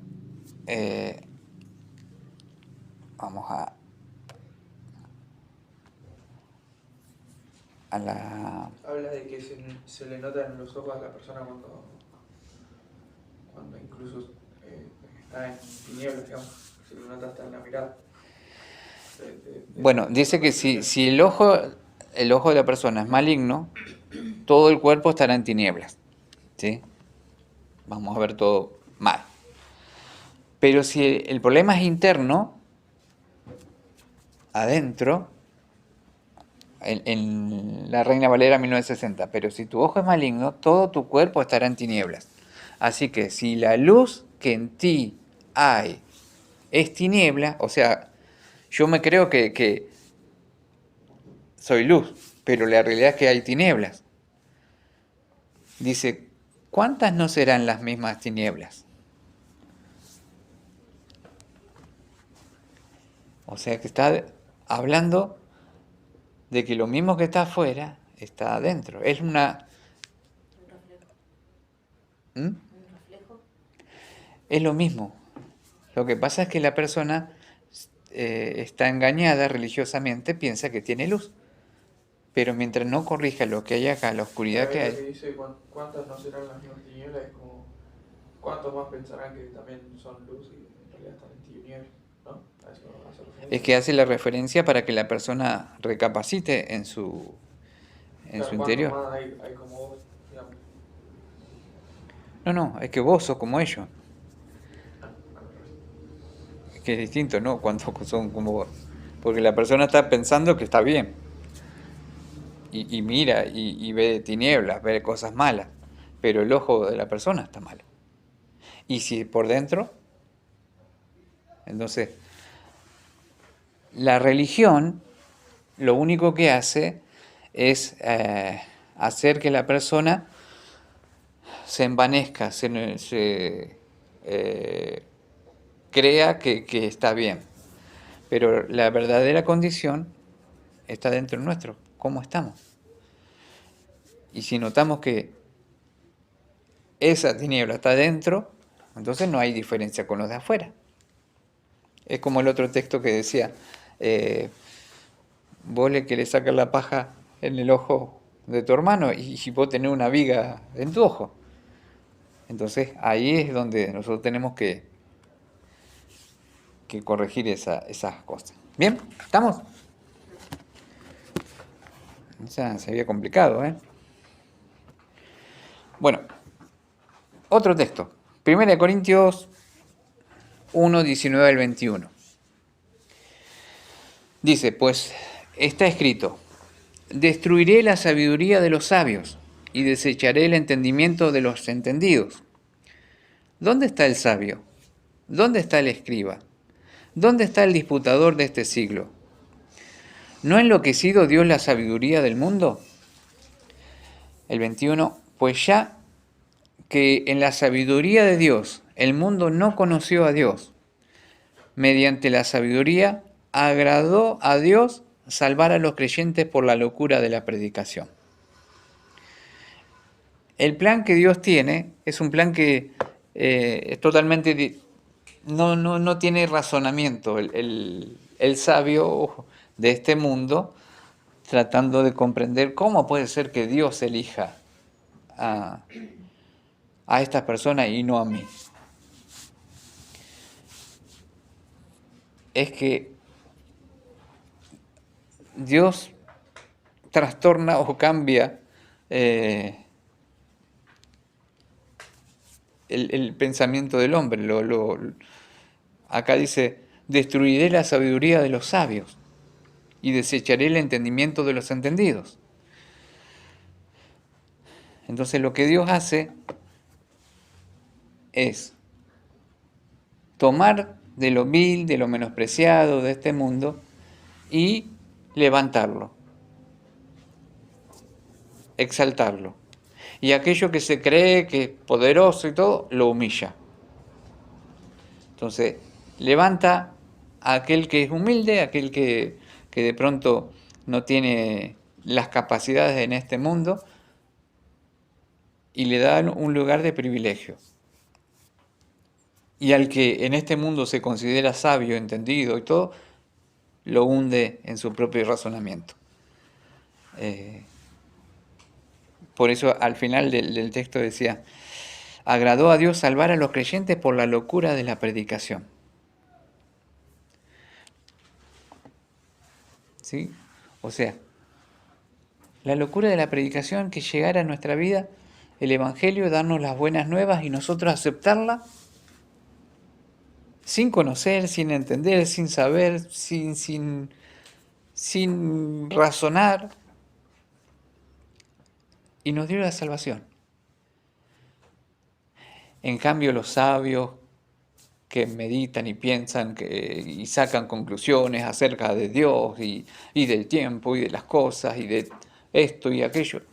vamos a la... Habla de que se le nota en los ojos a la persona cuando incluso está en tinieblas, digamos, se le nota hasta en la mirada. Bueno, dice que si el ojo de la persona es maligno, todo el cuerpo estará en tinieblas, ¿sí? Vamos a ver todo mal. Pero si el problema es interno, adentro, en la Reina Valera 1960, pero si tu ojo es maligno, todo tu cuerpo estará en tinieblas. Así que si la luz que en ti hay es tiniebla, o sea, yo me creo que soy luz, pero la realidad es que hay tinieblas. Dice, ¿cuántas no serán las mismas tinieblas? O sea que está hablando de que lo mismo que está afuera está adentro. Es una... ¿Mm? ¿Un reflejo? Es lo mismo. Lo que pasa es que la persona está engañada religiosamente, piensa que tiene luz. Pero mientras no corrija lo que hay acá, la oscuridad que Lo que hay, dice cuántas no serán las mismas tinieblas es como cuántos más pensarán que también son luz y en realidad están en tinieblas, ¿no? A eso hace referencia. es que hace la referencia para que la persona recapacite en su Claro, interior. ¿cuántos más hay como vos, digamos? No, es que vos sos como ellos. Es que es distinto, ¿no? Cuántos son como vos. Porque la persona está pensando que está bien. Y mira, y ve tinieblas, ve cosas malas. Pero el ojo de la persona está malo. Y si por dentro, entonces, la religión lo único que hace es hacer que la persona se envanezca, crea que está bien. Pero la verdadera condición está dentro nuestro, cómo estamos. Y si notamos que esa tiniebla está dentro, entonces no hay diferencia con los de afuera. Es como el otro texto que decía, vos le querés sacar la paja en el ojo de tu hermano y vos tenés una viga en tu ojo. Entonces ahí es donde nosotros tenemos que corregir esas cosas. ¿Bien? ¿Estamos? Ya se había complicado, ¿eh? Bueno, otro texto 1 Corintios 1, 19 al 21. Dice, pues está escrito, destruiré la sabiduría de los sabios y desecharé el entendimiento de los entendidos. ¿Dónde está el sabio? ¿Dónde está el escriba? ¿Dónde está el disputador de este siglo? ¿No ha enloquecido Dios la sabiduría del mundo? El 21, pues ya que en la sabiduría de Dios el mundo no conoció a Dios, mediante la sabiduría agradó a Dios salvar a los creyentes por la locura de la predicación. El plan que Dios tiene es un plan que es totalmente... No tiene razonamiento. El sabio de este mundo tratando de comprender cómo puede ser que Dios elija a estas personas y no a mí. Es que Dios trastorna o cambia el pensamiento del hombre. Acá dice, destruiré la sabiduría de los sabios y desecharé el entendimiento de los entendidos. Entonces lo que Dios hace es tomar de lo vil, de lo menospreciado de este mundo y levantarlo, exaltarlo. Y aquello que se cree que es poderoso y todo, lo humilla. Entonces, levanta a aquel que es humilde, aquel que de pronto no tiene las capacidades en este mundo, y le da un lugar de privilegio. Y al que en este mundo se considera sabio, entendido y todo, lo hunde en su propio razonamiento. Por eso al final del texto decía, agradó a Dios salvar a los creyentes por la locura de la predicación. ¿Sí? O sea, la locura de la predicación, que llegara a nuestra vida el Evangelio, darnos las buenas nuevas y nosotros aceptarla sin conocer, sin entender, sin saber, sin razonar, y nos dio la salvación. En cambio, los sabios que meditan y piensan y sacan conclusiones acerca de Dios y del tiempo y de las cosas y de esto y aquello,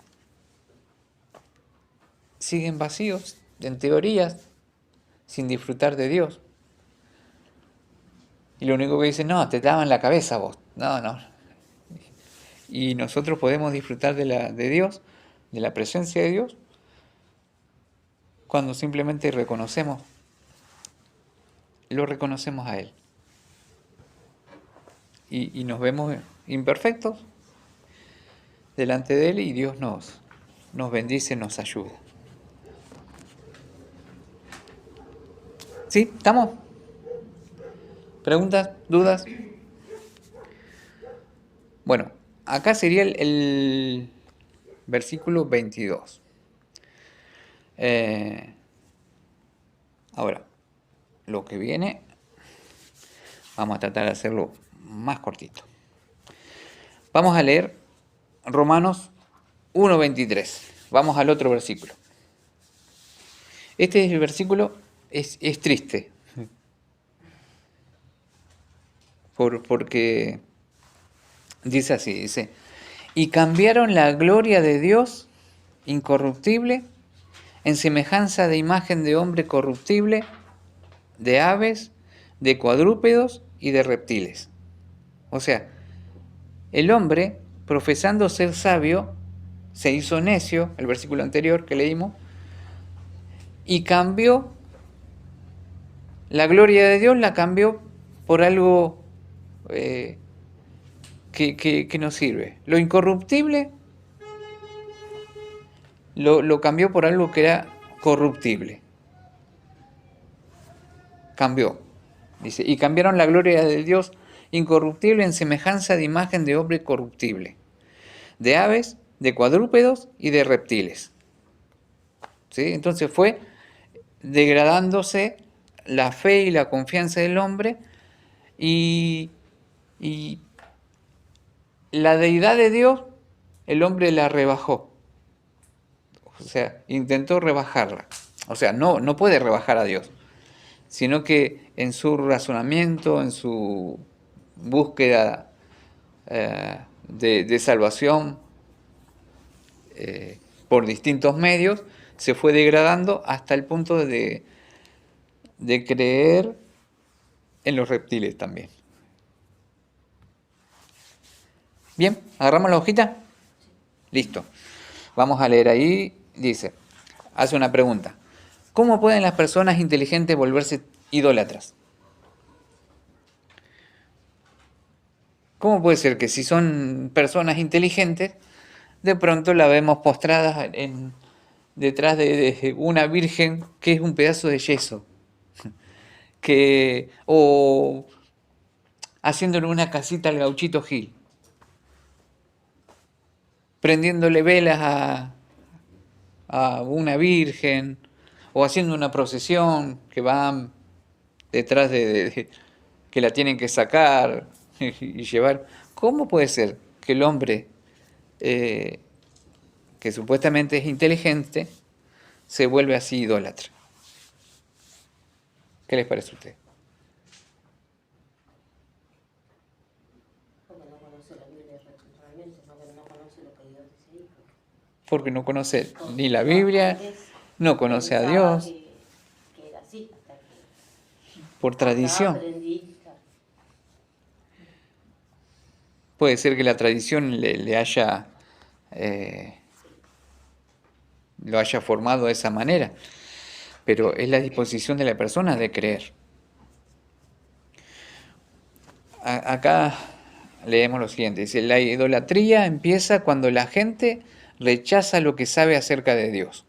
siguen vacíos, en teorías, sin disfrutar de Dios. Y lo único que dicen, no, te daban la cabeza vos. No. Y nosotros podemos disfrutar de Dios, de la presencia de Dios, cuando simplemente lo reconocemos a Él. Y nos vemos imperfectos delante de Él y Dios nos bendice, nos ayuda. ¿Sí? ¿Estamos? ¿Preguntas? ¿Dudas? Bueno, acá sería el versículo 22. Ahora, lo que viene, vamos a tratar de hacerlo más cortito. Vamos a leer Romanos 1:23. Vamos al otro versículo. Este es el versículo, es triste. Porque dice así, dice, y cambiaron la gloria de Dios incorruptible en semejanza de imagen de hombre corruptible, de aves, de cuadrúpedos y de reptiles. O sea, el hombre, profesando ser sabio, se hizo necio, el versículo anterior que leímos, y cambió la gloria de Dios, la cambió por algo que no sirve. Lo incorruptible lo cambió por algo que era corruptible. Cambió. Dice, y cambiaron la gloria de Dios incorruptible en semejanza de imagen de hombre corruptible, de aves, de cuadrúpedos y de reptiles. ¿Sí? Entonces fue degradándose la fe y la confianza del hombre, y la deidad de Dios, el hombre la rebajó. O sea, intentó rebajarla. O sea, no puede rebajar a Dios, sino que en su razonamiento, en su búsqueda de salvación por distintos medios, se fue degradando hasta el punto de creer en los reptiles también. Bien, agarramos la hojita. Listo. Vamos a leer ahí. Dice, hace una pregunta. ¿Cómo pueden las personas inteligentes volverse idólatras? ¿Cómo puede ser que si son personas inteligentes, de pronto la vemos postrada detrás de una virgen que es un pedazo de yeso? O haciéndole una casita al Gauchito Gil, prendiéndole velas a una virgen, o haciendo una procesión que van detrás que la tienen que sacar y llevar. ¿Cómo puede ser que el hombre, que supuestamente es inteligente, se vuelve así idólatra? ¿Qué les parece a ustedes? Porque no conoce la Biblia realmente, porque no conoce lo que Dios dice. Porque no conoce ni la Biblia, no conoce a Dios. Que era así, hasta que por tradición. Aprendí. Puede ser que la tradición lo haya formado de esa manera, pero es la disposición de la persona de creer. Acá leemos lo siguiente, dice, la idolatría empieza cuando la gente rechaza lo que sabe acerca de Dios.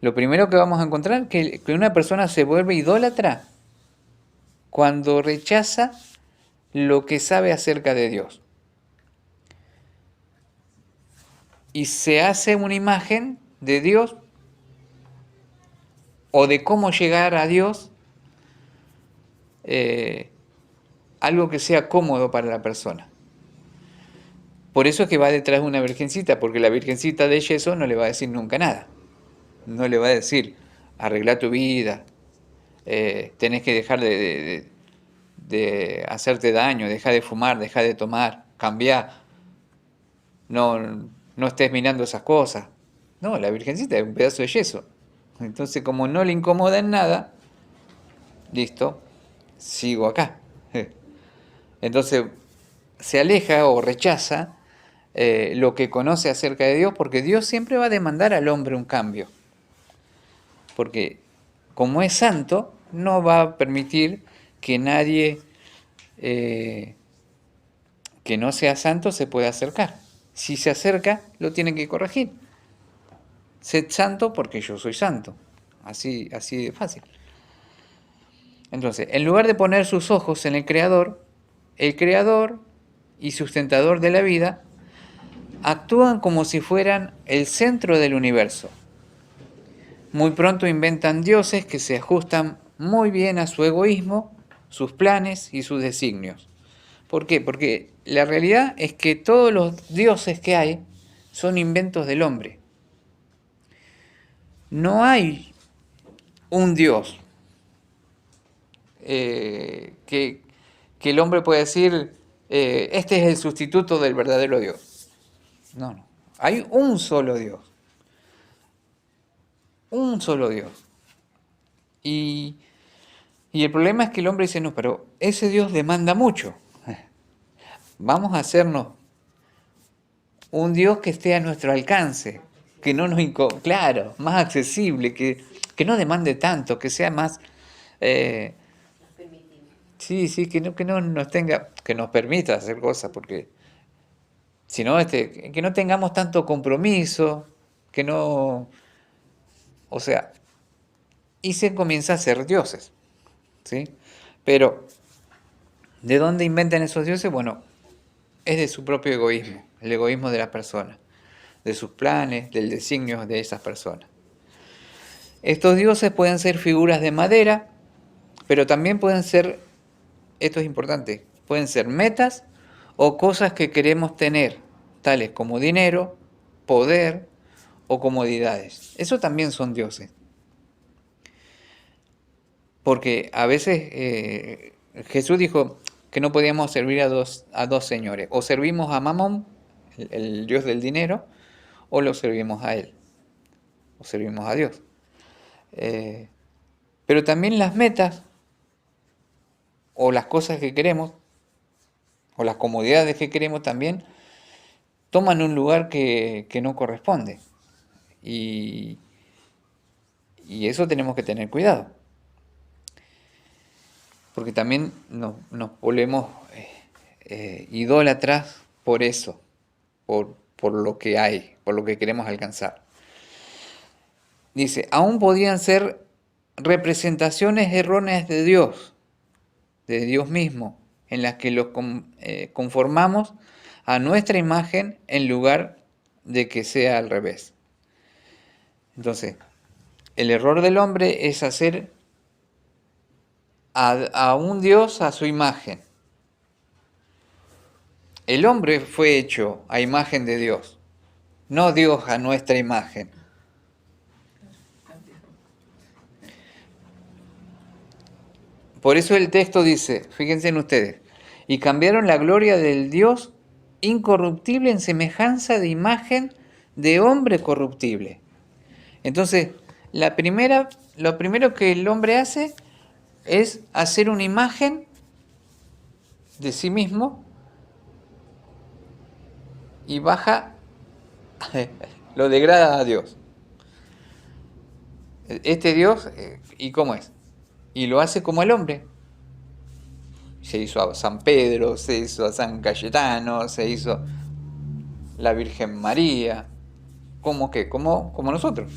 Lo primero que vamos a encontrar es que una persona se vuelve idólatra cuando rechaza lo que sabe acerca de Dios. Y se hace una imagen de Dios o de cómo llegar a Dios, algo que sea cómodo para la persona. Por eso es que va detrás de una virgencita, porque la virgencita de yeso no le va a decir nunca nada. No le va a decir, arregla tu vida, tenés que dejar de hacerte daño, deja de fumar, deja de tomar, cambiá, no estés mirando esas cosas. No, la virgencita es un pedazo de yeso. Entonces, como no le incomoda en nada, listo, sigo acá. Entonces, se aleja o rechaza lo que conoce acerca de Dios, porque Dios siempre va a demandar al hombre un cambio. Porque como es santo, no va a permitir que nadie que no sea santo se pueda acercar. Si se acerca, lo tiene que corregir. Sed santo porque yo soy santo. Así de fácil. Entonces, en lugar de poner sus ojos en el Creador y sustentador de la vida, actúan como si fueran el centro del universo. Muy pronto inventan dioses que se ajustan muy bien a su egoísmo, sus planes y sus designios. ¿Por qué? Porque la realidad es que todos los dioses que hay son inventos del hombre. No hay un Dios que el hombre pueda decir, este es el sustituto del verdadero Dios. No. Hay un solo Dios. Un solo Dios. Y el problema es que el hombre dice, no, pero ese Dios demanda mucho. Vamos a hacernos un Dios que esté a nuestro alcance, que no nos claro, más accesible, que no demande tanto, que sea más sí, que no nos tenga, que nos permita hacer cosas, porque si no, que no tengamos tanto compromiso, que no, o sea, y se comienza a ser dioses, ¿sí? Pero, ¿de dónde inventan esos dioses? Bueno, es de su propio egoísmo, el egoísmo de las personas, de sus planes, del designio de esas personas. Estos dioses pueden ser figuras de madera, pero también pueden ser, esto es importante, pueden ser metas o cosas que queremos tener, tales como dinero, poder o comodidades. Eso también son dioses. Porque a veces Jesús dijo que no podíamos servir a dos señores. O servimos a Mamón, el dios del dinero, o lo servimos a él, o servimos a Dios. Pero también las metas, o las cosas que queremos, o las comodidades que queremos también, toman un lugar que no corresponde. Y eso tenemos que tener cuidado. Porque también nos volvemos idólatras por eso, por lo que hay, por lo que queremos alcanzar. Dice, aún podían ser representaciones erróneas de Dios mismo, en las que los conformamos a nuestra imagen en lugar de que sea al revés. Entonces, el error del hombre es hacer a un Dios a su imagen. El hombre fue hecho a imagen de Dios, no Dios a nuestra imagen. Por eso el texto dice, fíjense en ustedes, y cambiaron la gloria del Dios incorruptible en semejanza de imagen de hombre corruptible. Entonces, lo primero que el hombre hace es hacer una imagen de sí mismo y lo degrada a Dios. Este Dios, ¿y cómo es? Y lo hace como el hombre. Se hizo a San Pedro, se hizo a San Cayetano, se hizo la Virgen María, como nosotros.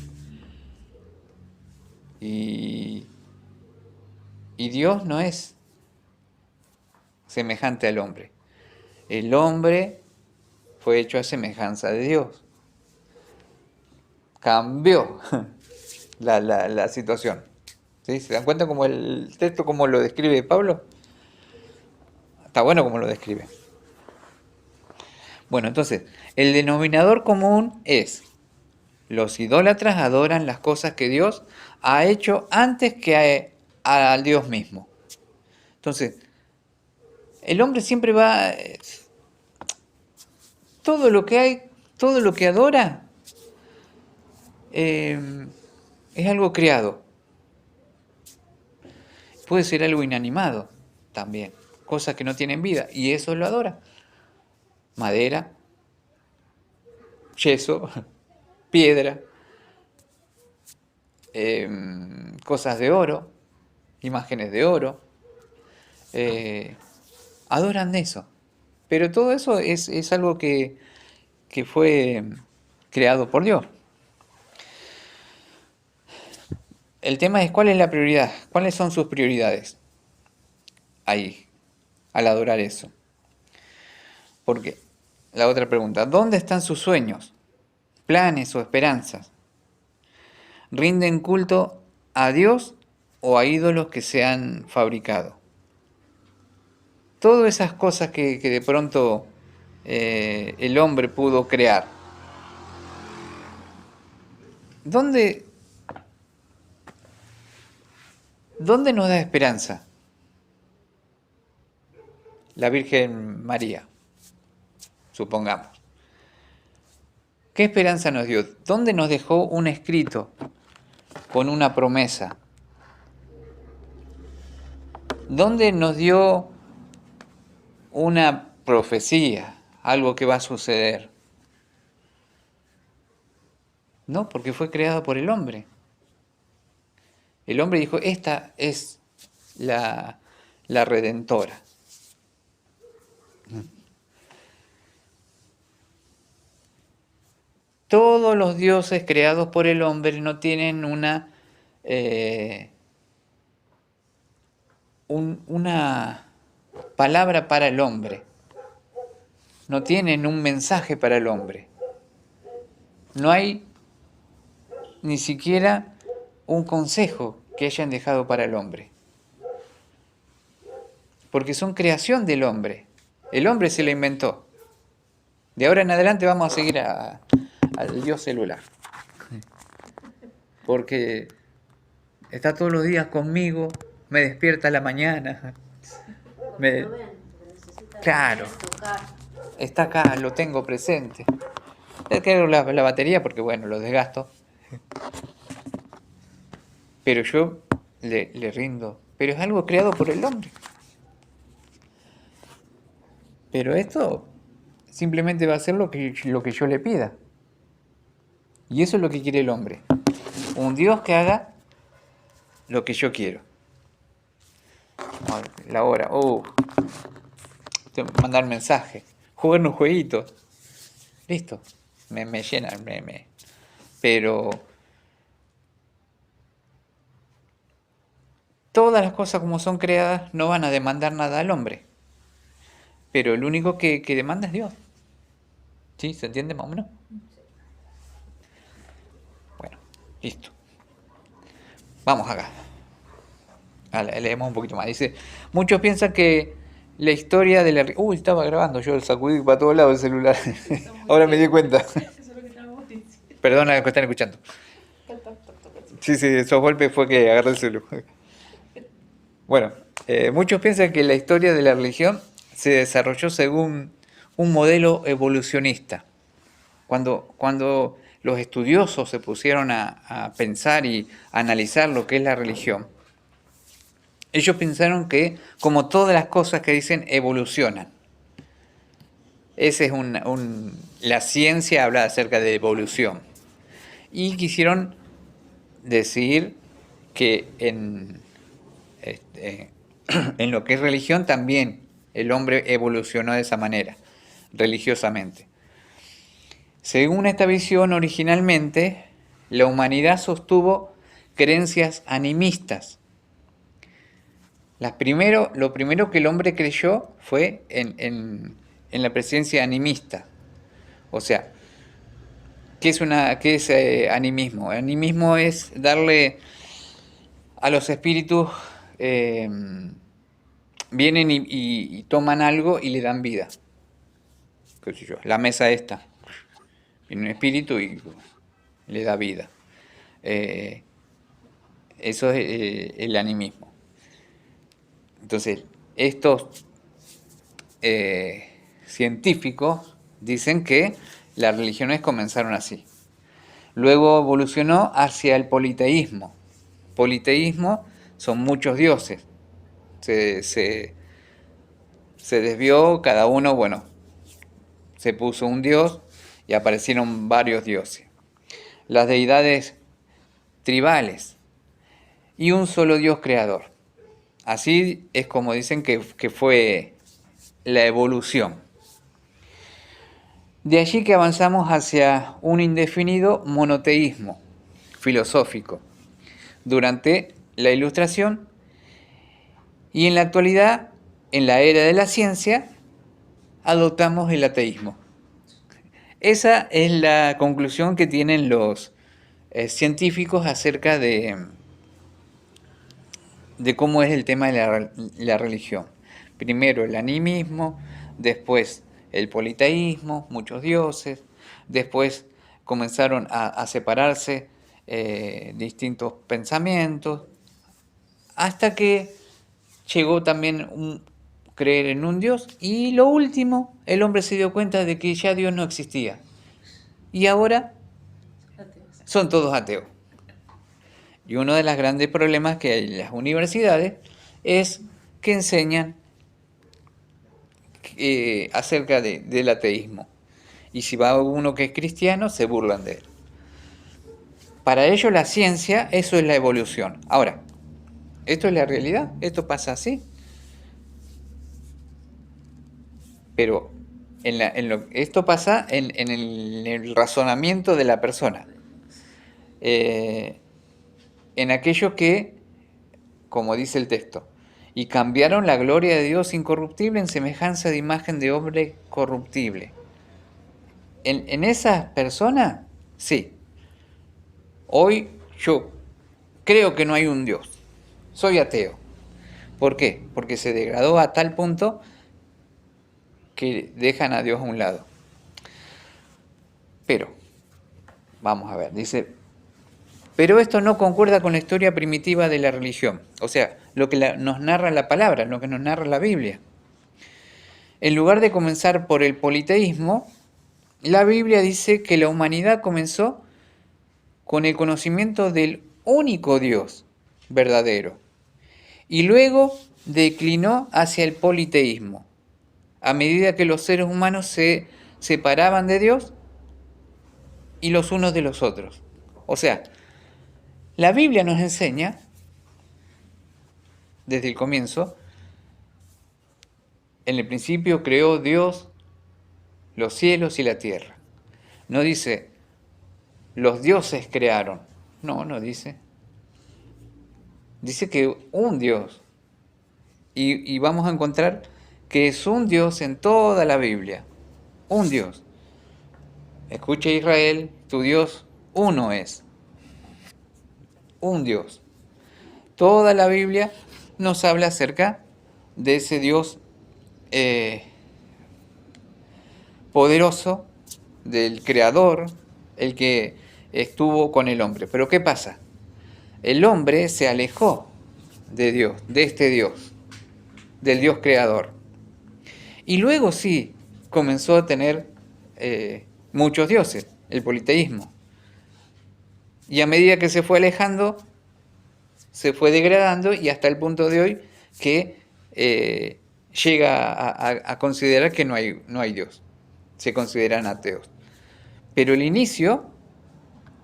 Y Dios no es semejante al hombre. El hombre fue hecho a semejanza de Dios. Cambió la situación. ¿Sí? ¿Se dan cuenta cómo el texto, cómo lo describe Pablo? Está bueno cómo lo describe. Bueno, entonces, el denominador común es: los idólatras adoran las cosas que Dios ha hecho antes que al Dios mismo. Entonces, el hombre siempre va... todo lo que hay, todo lo que adora, es algo creado. Puede ser algo inanimado también, cosas que no tienen vida, y eso lo adora. Madera, yeso, piedra, cosas de oro, imágenes de oro, adoran eso. Pero todo eso es algo que fue creado por Dios. El tema es cuál es la prioridad, cuáles son sus prioridades ahí, al adorar eso. Porque la otra pregunta, ¿dónde están sus sueños, planes o esperanzas? ¿Rinden culto a Dios o a ídolos que se han fabricado? Todas esas cosas que de pronto el hombre pudo crear. ¿Dónde nos da esperanza? La Virgen María, supongamos. ¿Qué esperanza nos dio? ¿Dónde nos dejó un escrito con una promesa? ¿Dónde nos dio una profecía, algo que va a suceder? No, porque fue creado por el hombre. El hombre dijo, esta es la redentora. Todos los dioses creados por el hombre no tienen una palabra para el hombre. No tienen un mensaje para el hombre. No hay ni siquiera un consejo que hayan dejado para el hombre. Porque son creación del hombre. El hombre se lo inventó. De ahora en adelante vamos a seguir al Dios celular. Porque está todos los días conmigo, me despierta a la mañana. Porque lo ven, porque necesitan Claro. tocar. Está acá, lo tengo presente. Le quedo la batería porque, bueno, lo desgasto. Pero yo le rindo. Pero es algo creado por el hombre. Pero esto simplemente va a ser lo que yo le pida. Y eso es lo que quiere el hombre. Un Dios que haga lo que yo quiero. La hora. Tengo que mandar mensaje. Jugar un jueguito. Listo. Me llena. Pero todas las cosas como son creadas no van a demandar nada al hombre. Pero el único que demanda es Dios. ¿Sí? ¿Se entiende más o menos? Bueno, listo. Vamos acá. Leemos un poquito más. Dice, muchos piensan que la historia de la... estaba grabando, yo el sacudí para todos lados el celular. Ahora me di cuenta. Eso es lo que estábamos diciendo. Perdona los que están escuchando. Sí, esos golpes fue que agarré el celular. Bueno, muchos piensan que la historia de la religión se desarrolló según un modelo evolucionista. Cuando los estudiosos se pusieron a pensar y a analizar lo que es la religión, ellos pensaron que, como todas las cosas que dicen, evolucionan. Ese es la ciencia habla acerca de evolución. Y quisieron decir que en lo que es religión también el hombre evolucionó de esa manera, religiosamente. Según esta visión, originalmente, la humanidad sostuvo creencias animistas. Lo primero que el hombre creyó fue en la presencia animista. O sea, ¿qué es animismo? Animismo es darle a los espíritus, vienen y toman algo y le dan vida. ¿Qué sé yo? La mesa esta. Viene un espíritu y le da vida. Eso es el animismo. Entonces, estos científicos dicen que las religiones comenzaron así. Luego evolucionó hacia el politeísmo. Politeísmo son muchos dioses. Se desvió, cada uno, se puso un dios y aparecieron varios dioses. Las deidades tribales y un solo Dios creador. Así es como dicen que fue la evolución. De allí que avanzamos hacia un indefinido monoteísmo filosófico durante la Ilustración y en la actualidad, en la era de la ciencia, adoptamos el ateísmo. Esa es la conclusión que tienen los científicos acerca de cómo es el tema de la religión. Primero el animismo, después el politeísmo, muchos dioses, después comenzaron a separarse distintos pensamientos, hasta que llegó también creer en un Dios, y lo último, el hombre se dio cuenta de que ya Dios no existía. Y ahora son todos ateos. Y uno de los grandes problemas que hay en las universidades es que enseñan acerca del ateísmo. Y si va uno que es cristiano, se burlan de él. Para ellos la ciencia, eso es la evolución. Ahora, ¿esto es la realidad? ¿Esto pasa así? Pero esto pasa en el razonamiento de la persona. En aquello que, como dice el texto, y cambiaron la gloria de Dios incorruptible en semejanza de imagen de hombre corruptible. En esas personas, sí. Hoy yo creo que no hay un Dios, soy ateo. ¿Por qué? Porque se degradó a tal punto que dejan a Dios a un lado. Pero, vamos a ver, dice, pero esto no concuerda con la historia primitiva de la religión, o sea, lo que nos narra la palabra, lo que nos narra la Biblia. En lugar de comenzar por el politeísmo, la Biblia dice que la humanidad comenzó con el conocimiento del único Dios verdadero y luego declinó hacia el politeísmo. A medida que los seres humanos se separaban de Dios y los unos de los otros. O sea, la Biblia nos enseña, desde el comienzo, en el principio creó Dios los cielos y la tierra. No dice, los dioses crearon. No, no dice. Dice que un Dios. Y vamos a encontrar que es un Dios en toda la Biblia. Un Dios. Escucha Israel, tu Dios uno es. Un Dios. Toda la Biblia nos habla acerca de ese Dios poderoso, del Creador, el que estuvo con el hombre. Pero ¿qué pasa? El hombre se alejó de Dios, de este Dios, del Dios Creador. Y luego sí comenzó a tener muchos dioses, el politeísmo. Y a medida que se fue alejando, se fue degradando y hasta el punto de hoy que llega a considerar que no hay Dios. Se consideran ateos. Pero el inicio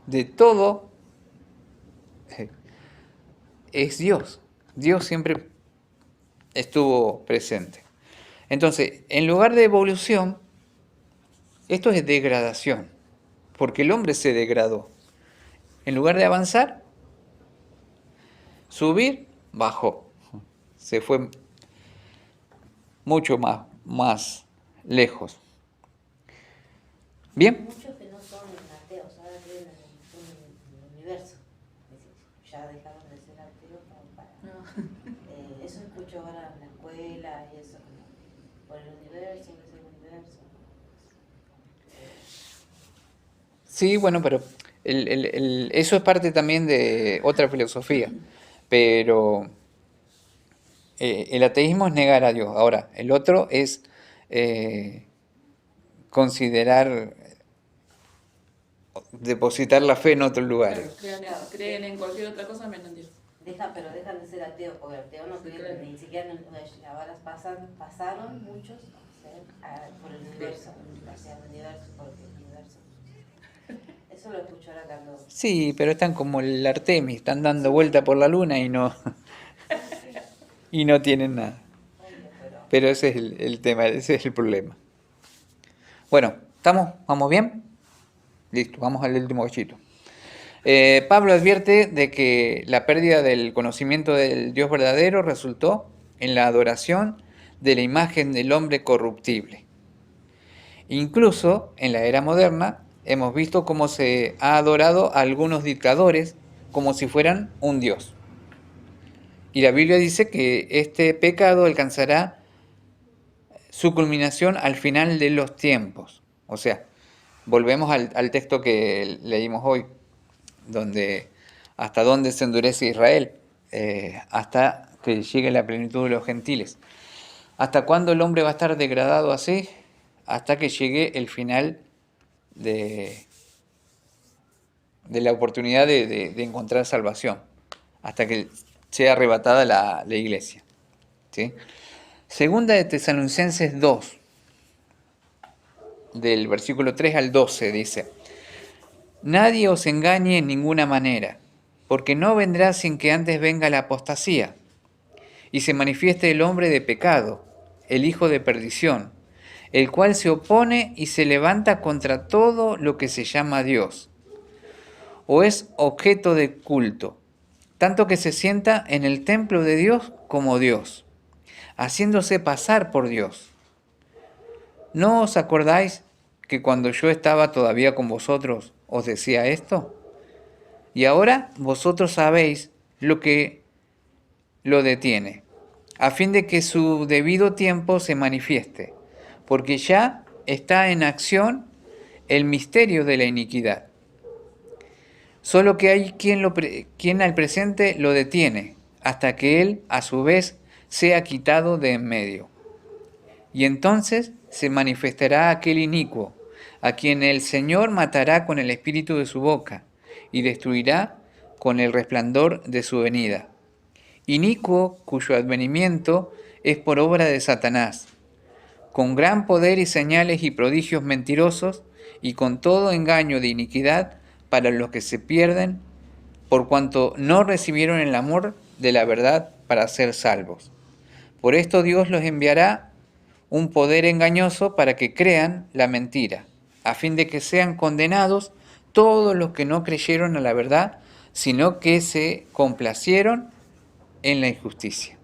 de todo es Dios. Dios siempre estuvo presente. Entonces, en lugar de evolución, esto es degradación, porque el hombre se degradó. En lugar de avanzar, subir, bajó. Se fue mucho más lejos. ¿Bien? Muchos que no son ateos, ahora creen en el universo. Ya dejaron de ser ateos para... No. eso escucho ahora en la escuela y eso, por el universo, que es el universo. Sí, bueno, pero eso es parte también de otra filosofía. Pero el ateísmo es negar a Dios. Ahora, el otro es considerar, depositar la fe en otros lugares. Creen en cualquier otra cosa menos en Dios. Pero dejan de ser ateos, porque ateo no creen, Claro. ni siquiera ahora pasaron muchos por el universo, hacia el universo, porque el universo. Eso lo escucho ahora cuando... Sí, pero están como el Artemis, están dando vuelta por la luna y no tienen nada. Pero ese es el tema, ese es el problema. Bueno, ¿estamos? ¿Vamos bien? Listo, vamos al último cachito. Pablo advierte de que la pérdida del conocimiento del Dios verdadero resultó en la adoración de la imagen del hombre corruptible. Incluso en la era moderna hemos visto cómo se ha adorado a algunos dictadores como si fueran un dios. Y la Biblia dice que este pecado alcanzará su culminación al final de los tiempos. O sea, volvemos al texto que leímos hoy, donde hasta dónde se endurece Israel, hasta que llegue la plenitud de los gentiles. ¿Hasta cuándo el hombre va a estar degradado así? Hasta que llegue el final de la oportunidad de encontrar salvación, hasta que sea arrebatada la iglesia. ¿Sí? Segunda de Tesalonicenses 2, del versículo 3 al 12, dice: nadie os engañe en ninguna manera, porque no vendrá sin que antes venga la apostasía, y se manifieste el hombre de pecado, el hijo de perdición, el cual se opone y se levanta contra todo lo que se llama Dios, o es objeto de culto, tanto que se sienta en el templo de Dios como Dios, haciéndose pasar por Dios. ¿No os acordáis que cuando yo estaba todavía con vosotros os decía esto? Y ahora vosotros sabéis lo que lo detiene, a fin de que su debido tiempo se manifieste, porque ya está en acción el misterio de la iniquidad. Solo que hay quien al presente lo detiene, hasta que él, a su vez, sea quitado de en medio. Y entonces se manifestará aquel inicuo, a quien el Señor matará con el espíritu de su boca, y destruirá con el resplandor de su venida. Inicuo cuyo advenimiento es por obra de Satanás, con gran poder y señales y prodigios mentirosos, y con todo engaño de iniquidad para los que se pierden, por cuanto no recibieron el amor de la verdad para ser salvos. Por esto Dios los enviará un poder engañoso para que crean la mentira, a fin de que sean condenados todos los que no creyeron a la verdad, sino que se complacieron en la injusticia.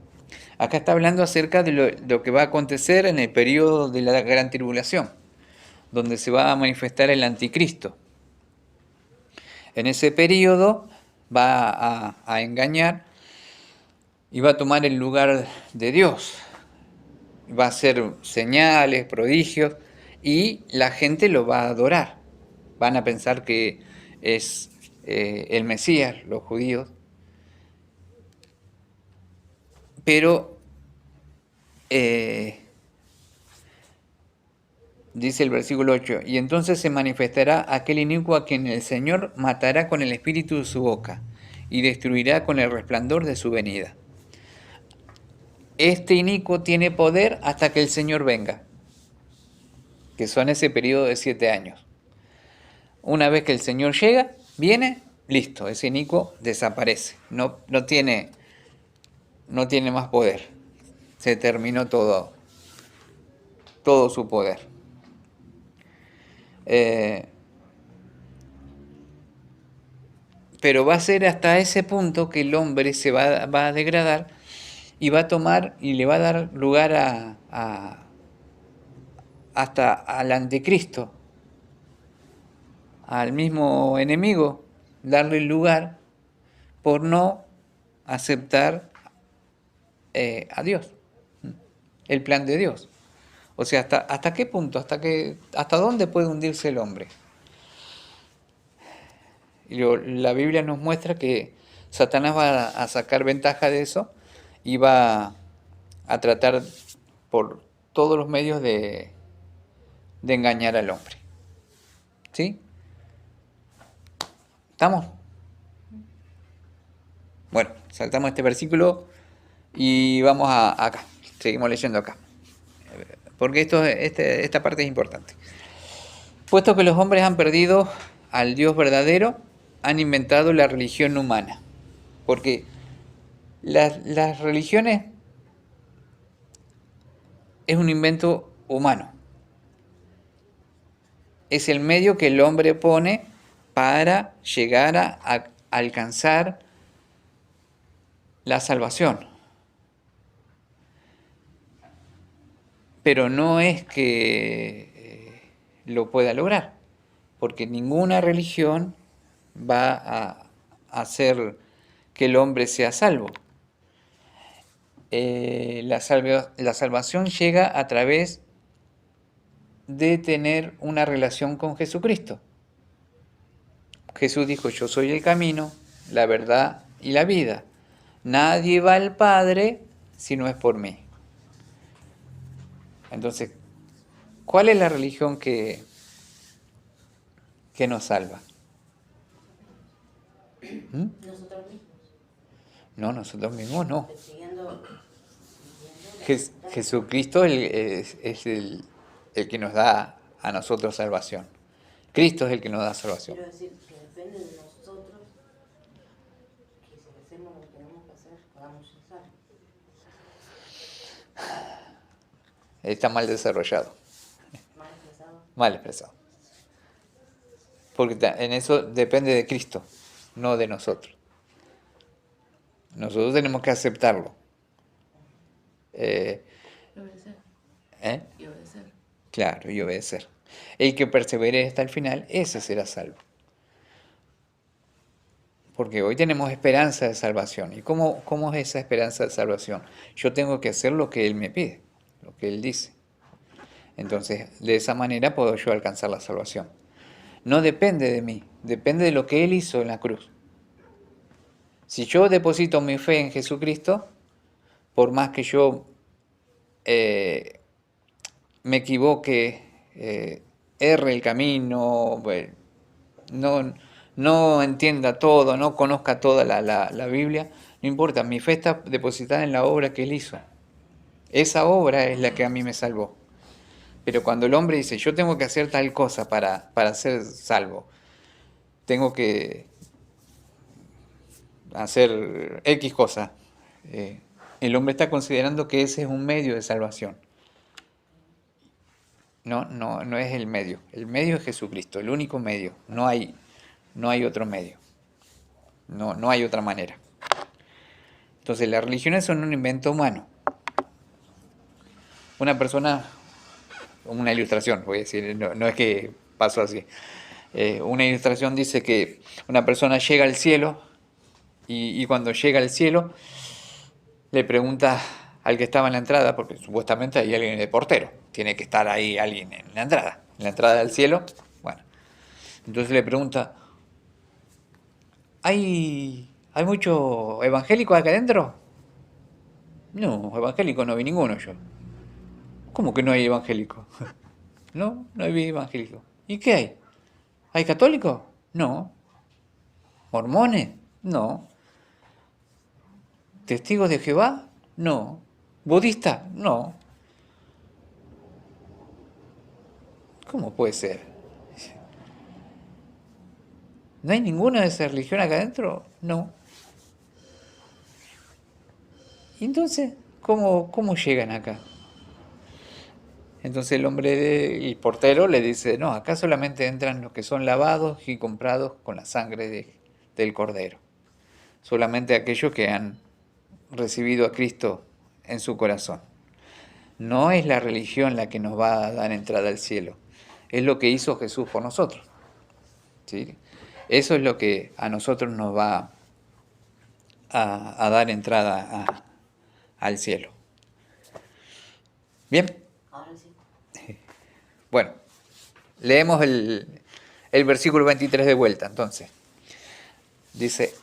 Acá está hablando acerca de lo que va a acontecer en el periodo de la gran tribulación, donde se va a manifestar el anticristo. En ese periodo va a engañar y va a tomar el lugar de Dios. Va a hacer señales, prodigios, y la gente lo va a adorar. Van a pensar que es el Mesías, los judíos. Pero dice el versículo 8, y entonces se manifestará aquel inicuo a quien el Señor matará con el espíritu de su boca y destruirá con el resplandor de su venida. Este inicuo tiene poder hasta que el Señor venga, que son ese periodo de 7 años. Una vez que el Señor llega, viene, listo, ese inicuo desaparece, no tiene más poder, se terminó todo su poder. Pero va a ser hasta ese punto que el hombre se va a degradar y va a tomar y le va a dar lugar hasta al anticristo, al mismo enemigo, darle lugar por no aceptar a Dios, el plan de Dios. O sea, ¿hasta qué punto? ¿Hasta dónde puede hundirse el hombre? Y la Biblia nos muestra que Satanás va a sacar ventaja de eso y va a tratar por todos los medios de engañar al hombre. ¿Sí? ¿Estamos? Bueno, saltamos este versículo y vamos acá. Seguimos leyendo acá. Porque esta parte es importante. Puesto que los hombres han perdido al Dios verdadero, han inventado la religión humana. Porque las religiones es un invento humano. Es el medio que el hombre pone para llegar a alcanzar la salvación. Pero no es que lo pueda lograr, porque ninguna religión va a hacer que el hombre sea salvo. La salvación llega a través de tener una relación con Jesucristo. Jesús dijo: yo soy el camino, la verdad y la vida. Nadie va al Padre si no es por mí. Entonces, ¿cuál es la religión que nos salva? Nosotros mismos. No, nosotros mismos no. Siguiendo Jesucristo es el que nos da a nosotros salvación. Cristo es el que nos da salvación. Quiero decir que depende de nosotros que si hacemos lo que tenemos que hacer, podamos usar. Está mal desarrollado. Mal expresado. Mal expresado. Porque en eso depende de Cristo, no de nosotros. Nosotros tenemos que aceptarlo. Obedecer. Y obedecer. Claro, y obedecer. El que persevere hasta el final, ese será salvo. Porque hoy tenemos esperanza de salvación. ¿Y cómo es esa esperanza de salvación? Yo tengo que hacer lo que Él me pide, lo que Él dice. Entonces, de esa manera puedo yo alcanzar la salvación. No depende de mí, depende de lo que Él hizo en la cruz. Si yo deposito mi fe en Jesucristo, por más que yo me equivoque, erre el camino, no entienda todo, no conozca toda la Biblia, no importa, mi fe está depositada en la obra que Él hizo. Esa obra es la que a mí me salvó. Pero cuando el hombre dice, yo tengo que hacer tal cosa para ser salvo, tengo que hacer X cosa, el hombre está considerando que ese es un medio de salvación. No es el medio. El medio es Jesucristo, el único medio. No hay otro medio. No hay otra manera. Entonces, las religiones son un invento humano. Una persona, una ilustración, voy a decir, no es que pasó así. Una ilustración dice que una persona llega al cielo y cuando llega al cielo le pregunta al que estaba en la entrada, porque supuestamente hay alguien de portero, tiene que estar ahí alguien en la entrada del cielo. Bueno, entonces le pregunta, ¿hay muchos evangélicos acá adentro? No, evangélicos no vi ninguno yo. ¿Cómo que no hay evangélicos? No hay evangélicos. ¿Y qué hay? ¿Hay católicos? No. ¿Mormones? No. ¿Testigos de Jehová? No. ¿Budistas? No. ¿Cómo puede ser? ¿No hay ninguna de esas religiones acá adentro? No. ¿Y entonces cómo llegan acá? Entonces el portero le dice, no, acá solamente entran los que son lavados y comprados con la sangre del Cordero. Solamente aquellos que han recibido a Cristo en su corazón. No es la religión la que nos va a dar entrada al cielo, es lo que hizo Jesús por nosotros. ¿Sí? Eso es lo que a nosotros nos va a dar entrada al cielo. ¿Bien? Ahora sí. Bueno, leemos el versículo 23 de vuelta, entonces. Dice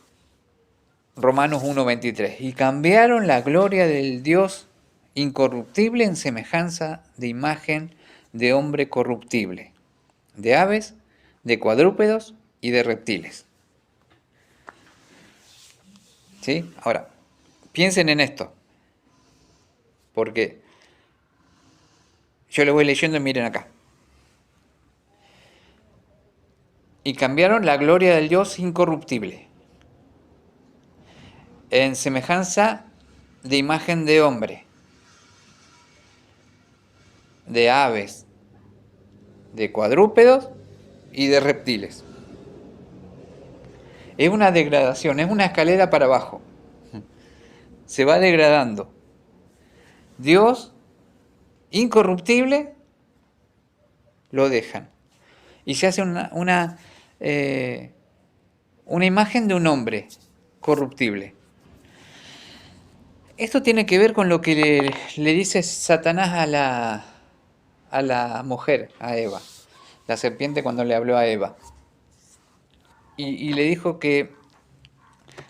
Romanos 1:23, y cambiaron la gloria del Dios incorruptible en semejanza de imagen de hombre corruptible, de aves, de cuadrúpedos y de reptiles. ¿Sí? Ahora, piensen en esto, porque yo les voy leyendo y miren acá. Y cambiaron la gloria del Dios incorruptible en semejanza de imagen de hombre, de aves, de cuadrúpedos y de reptiles. Es una degradación, es una escalera para abajo. Se va degradando. Dios incorruptible lo dejan. Y se hace una imagen de un hombre corruptible. Esto tiene que ver con lo que le dice Satanás a la mujer, a Eva, la serpiente cuando le habló a Eva. Y le dijo que,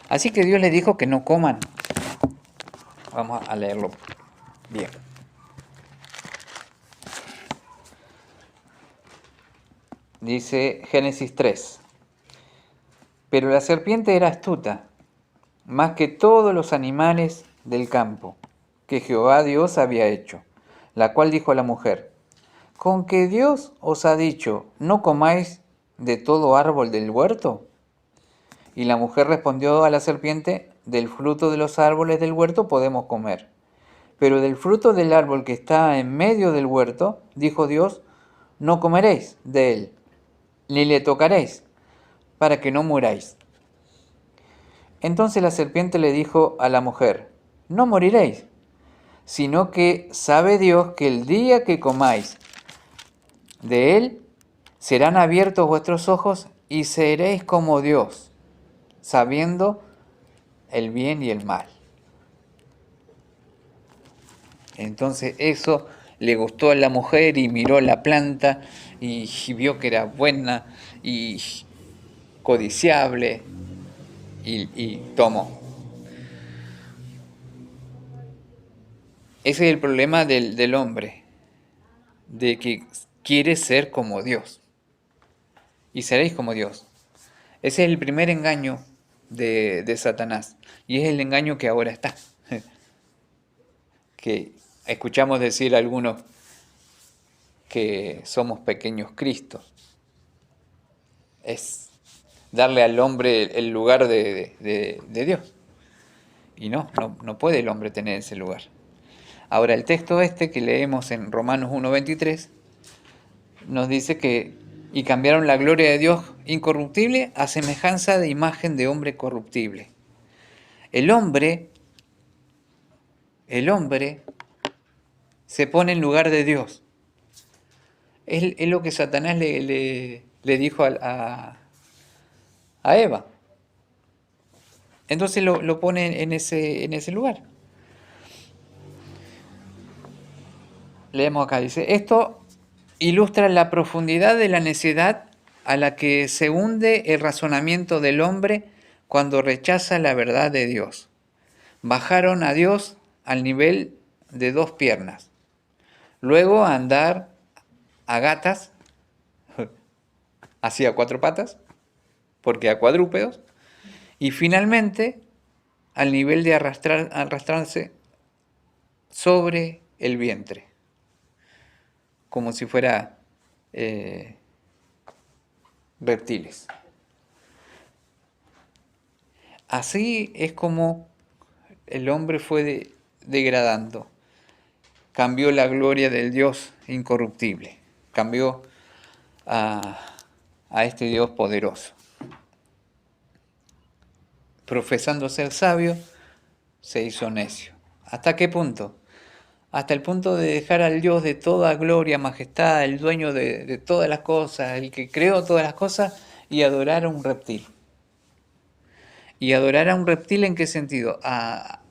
así que Dios le dijo que no coman. Vamos a leerlo bien. Dice Génesis 3. Pero la serpiente era astuta, más que todos los animales del campo que Jehová Dios había hecho, la cual dijo a la mujer, ¿con que Dios os ha dicho, no comáis de todo árbol del huerto? Y la mujer respondió a la serpiente, del fruto de los árboles del huerto podemos comer, pero del fruto del árbol que está en medio del huerto, dijo Dios, no comeréis de él, ni le tocaréis, para que no muráis. Entonces la serpiente le dijo a la mujer, no moriréis, sino que sabe Dios que el día que comáis de él, serán abiertos vuestros ojos y seréis como Dios, sabiendo el bien y el mal. Entonces eso le gustó a la mujer y miró la planta y vio que era buena y codiciable y tomó. Ese es el problema del hombre, de que quiere ser como Dios. Y seréis como Dios. Ese es el primer engaño de Satanás. Y es el engaño que ahora está. Que escuchamos decir a algunos que somos pequeños Cristos. Es darle al hombre el lugar de Dios. Y no puede el hombre tener ese lugar. Ahora el texto este que leemos en Romanos 1:23 nos dice que y cambiaron la gloria de Dios incorruptible a semejanza de imagen de hombre corruptible. El hombre se pone en lugar de Dios. Es lo que Satanás le dijo a Eva. Entonces lo pone en ese lugar. Leemos acá, dice, esto ilustra la profundidad de la necedad a la que se hunde el razonamiento del hombre cuando rechaza la verdad de Dios. Bajaron a Dios al nivel de 2 piernas, luego a andar a gatas, hacia 4 patas, porque a cuadrúpedos, y finalmente al nivel de arrastrarse sobre el vientre, como si fuera reptiles. Así es como el hombre fue degradando. Cambió la gloria del Dios incorruptible. Cambió a este Dios poderoso. Profesando ser sabio, se hizo necio. ¿Hasta qué punto? Hasta el punto de dejar al Dios de toda gloria, majestad, el dueño de todas las cosas, el que creó todas las cosas, y adorar a un reptil. ¿Y adorar a un reptil en qué sentido? ¿A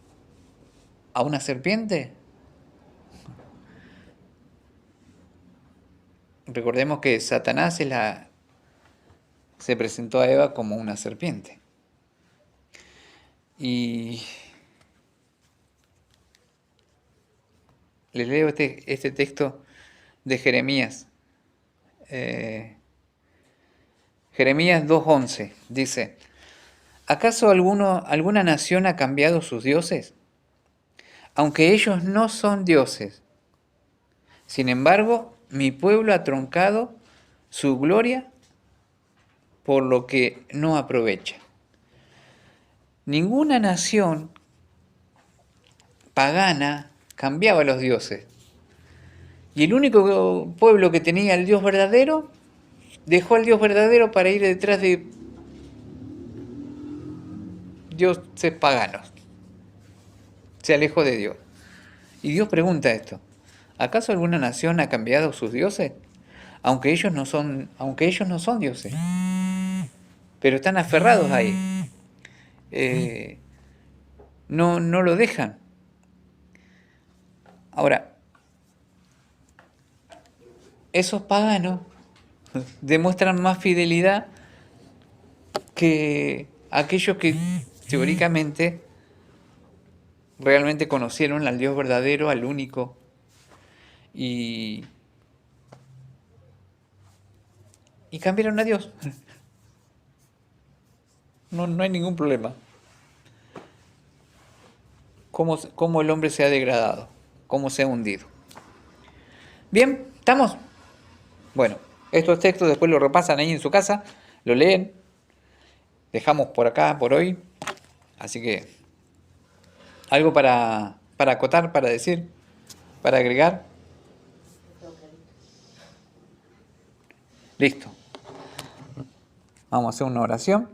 una serpiente? Recordemos que Satanás se presentó a Eva como una serpiente. Y les leo este texto de Jeremías. Jeremías 2:11 dice, ¿acaso alguna nación ha cambiado sus dioses? Aunque ellos no son dioses. Sin embargo, mi pueblo ha truncado su gloria por lo que no aprovecha. Ninguna nación pagana cambiaba a los dioses. Y el único pueblo que tenía el Dios verdadero, dejó al Dios verdadero para ir detrás de dioses paganos. Se alejó de Dios. Y Dios pregunta esto, ¿acaso alguna nación ha cambiado sus dioses? Aunque ellos no son dioses. Pero están aferrados ahí. No lo dejan. Ahora, esos paganos demuestran más fidelidad que aquellos que teóricamente realmente conocieron al Dios verdadero, al único, y cambiaron a Dios. No hay ningún problema. Cómo el hombre se ha degradado, cómo se ha hundido. Bien, ¿estamos? Bueno, estos textos después los repasan ahí en su casa, lo leen. Dejamos por acá, por hoy. Así que, algo para acotar, para decir, para agregar. Listo. Vamos a hacer una oración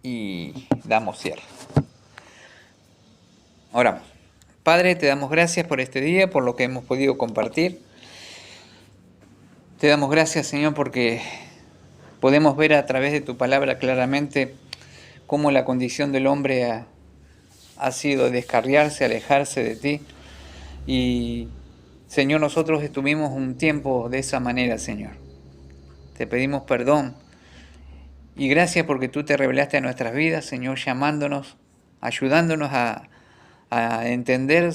y damos cierre. Oramos. Padre, te damos gracias por este día, por lo que hemos podido compartir. Te damos gracias, Señor, porque podemos ver a través de tu palabra claramente cómo la condición del hombre ha sido descarriarse, alejarse de ti. Y Señor, nosotros estuvimos un tiempo de esa manera, Señor. Te pedimos perdón y gracias porque tú te revelaste a nuestras vidas, Señor, llamándonos, ayudándonos a entender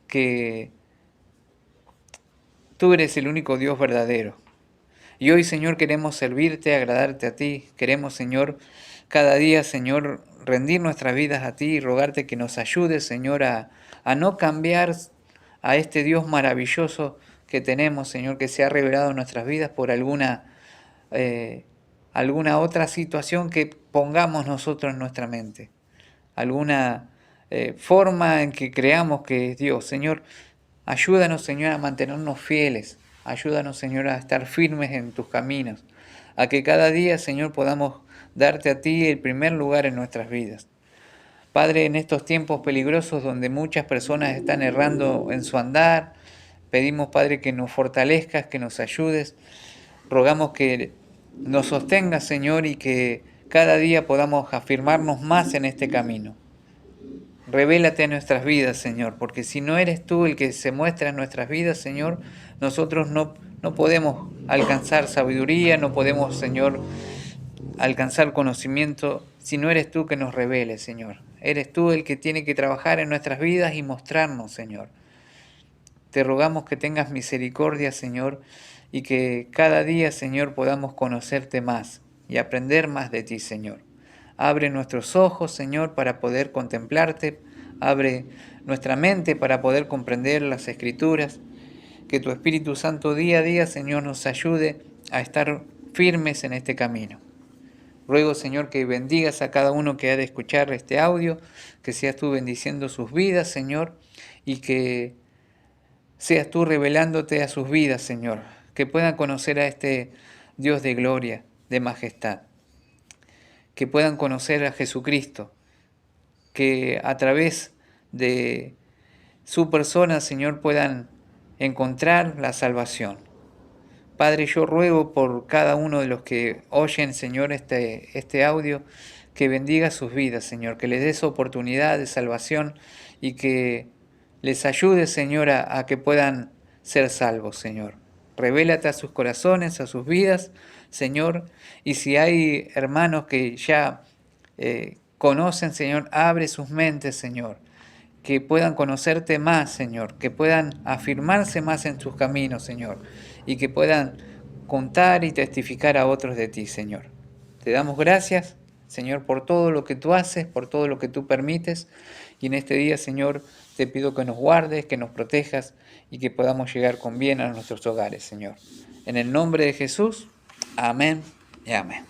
que tú eres el único Dios verdadero. Y hoy, Señor, queremos servirte, agradarte a ti. Queremos, Señor, cada día, Señor, rendir nuestras vidas a ti y rogarte que nos ayudes, Señor, a no cambiar a este Dios maravilloso que tenemos, Señor, que se ha revelado en nuestras vidas por alguna otra situación que pongamos nosotros en nuestra mente. Alguna forma en que creamos que es Dios. Señor, ayúdanos, Señor, a mantenernos fieles. Ayúdanos, Señor, a estar firmes en tus caminos. A que cada día, Señor, podamos darte a ti el primer lugar en nuestras vidas. Padre, en estos tiempos peligrosos donde muchas personas están errando en su andar, pedimos, Padre, que nos fortalezcas, que nos ayudes. Rogamos que nos sostengas, Señor, y que cada día podamos afirmarnos más en este camino. Revélate a nuestras vidas, Señor, porque si no eres tú el que se muestra en nuestras vidas, Señor, nosotros no podemos alcanzar sabiduría, no podemos, Señor, alcanzar conocimiento, si no eres tú que nos reveles, Señor. Eres tú el que tiene que trabajar en nuestras vidas y mostrarnos, Señor. Te rogamos que tengas misericordia, Señor, y que cada día, Señor, podamos conocerte más y aprender más de ti, Señor. Abre nuestros ojos, Señor, para poder contemplarte. Abre nuestra mente para poder comprender las Escrituras. Que tu Espíritu Santo día a día, Señor, nos ayude a estar firmes en este camino. Ruego, Señor, que bendigas a cada uno que ha de escuchar este audio, que seas tú bendiciendo sus vidas, Señor, y que seas tú revelándote a sus vidas, Señor, que puedan conocer a este Dios de gloria, de majestad, que puedan conocer a Jesucristo, que a través de su persona, Señor, puedan encontrar la salvación. Padre, yo ruego por cada uno de los que oyen, Señor, este audio, que bendiga sus vidas, Señor, que les des oportunidad de salvación y que les ayude, Señor, a que puedan ser salvos, Señor. Revélate a sus corazones, a sus vidas, Señor, y si hay hermanos que ya conocen, Señor, abre sus mentes, Señor, que puedan conocerte más, Señor, que puedan afirmarse más en tus caminos, Señor, y que puedan contar y testificar a otros de ti, Señor. Te damos gracias, Señor, por todo lo que tú haces, por todo lo que tú permites, y en este día, Señor, te pido que nos guardes, que nos protejas y que podamos llegar con bien a nuestros hogares, Señor. En el nombre de Jesús, amén y amén.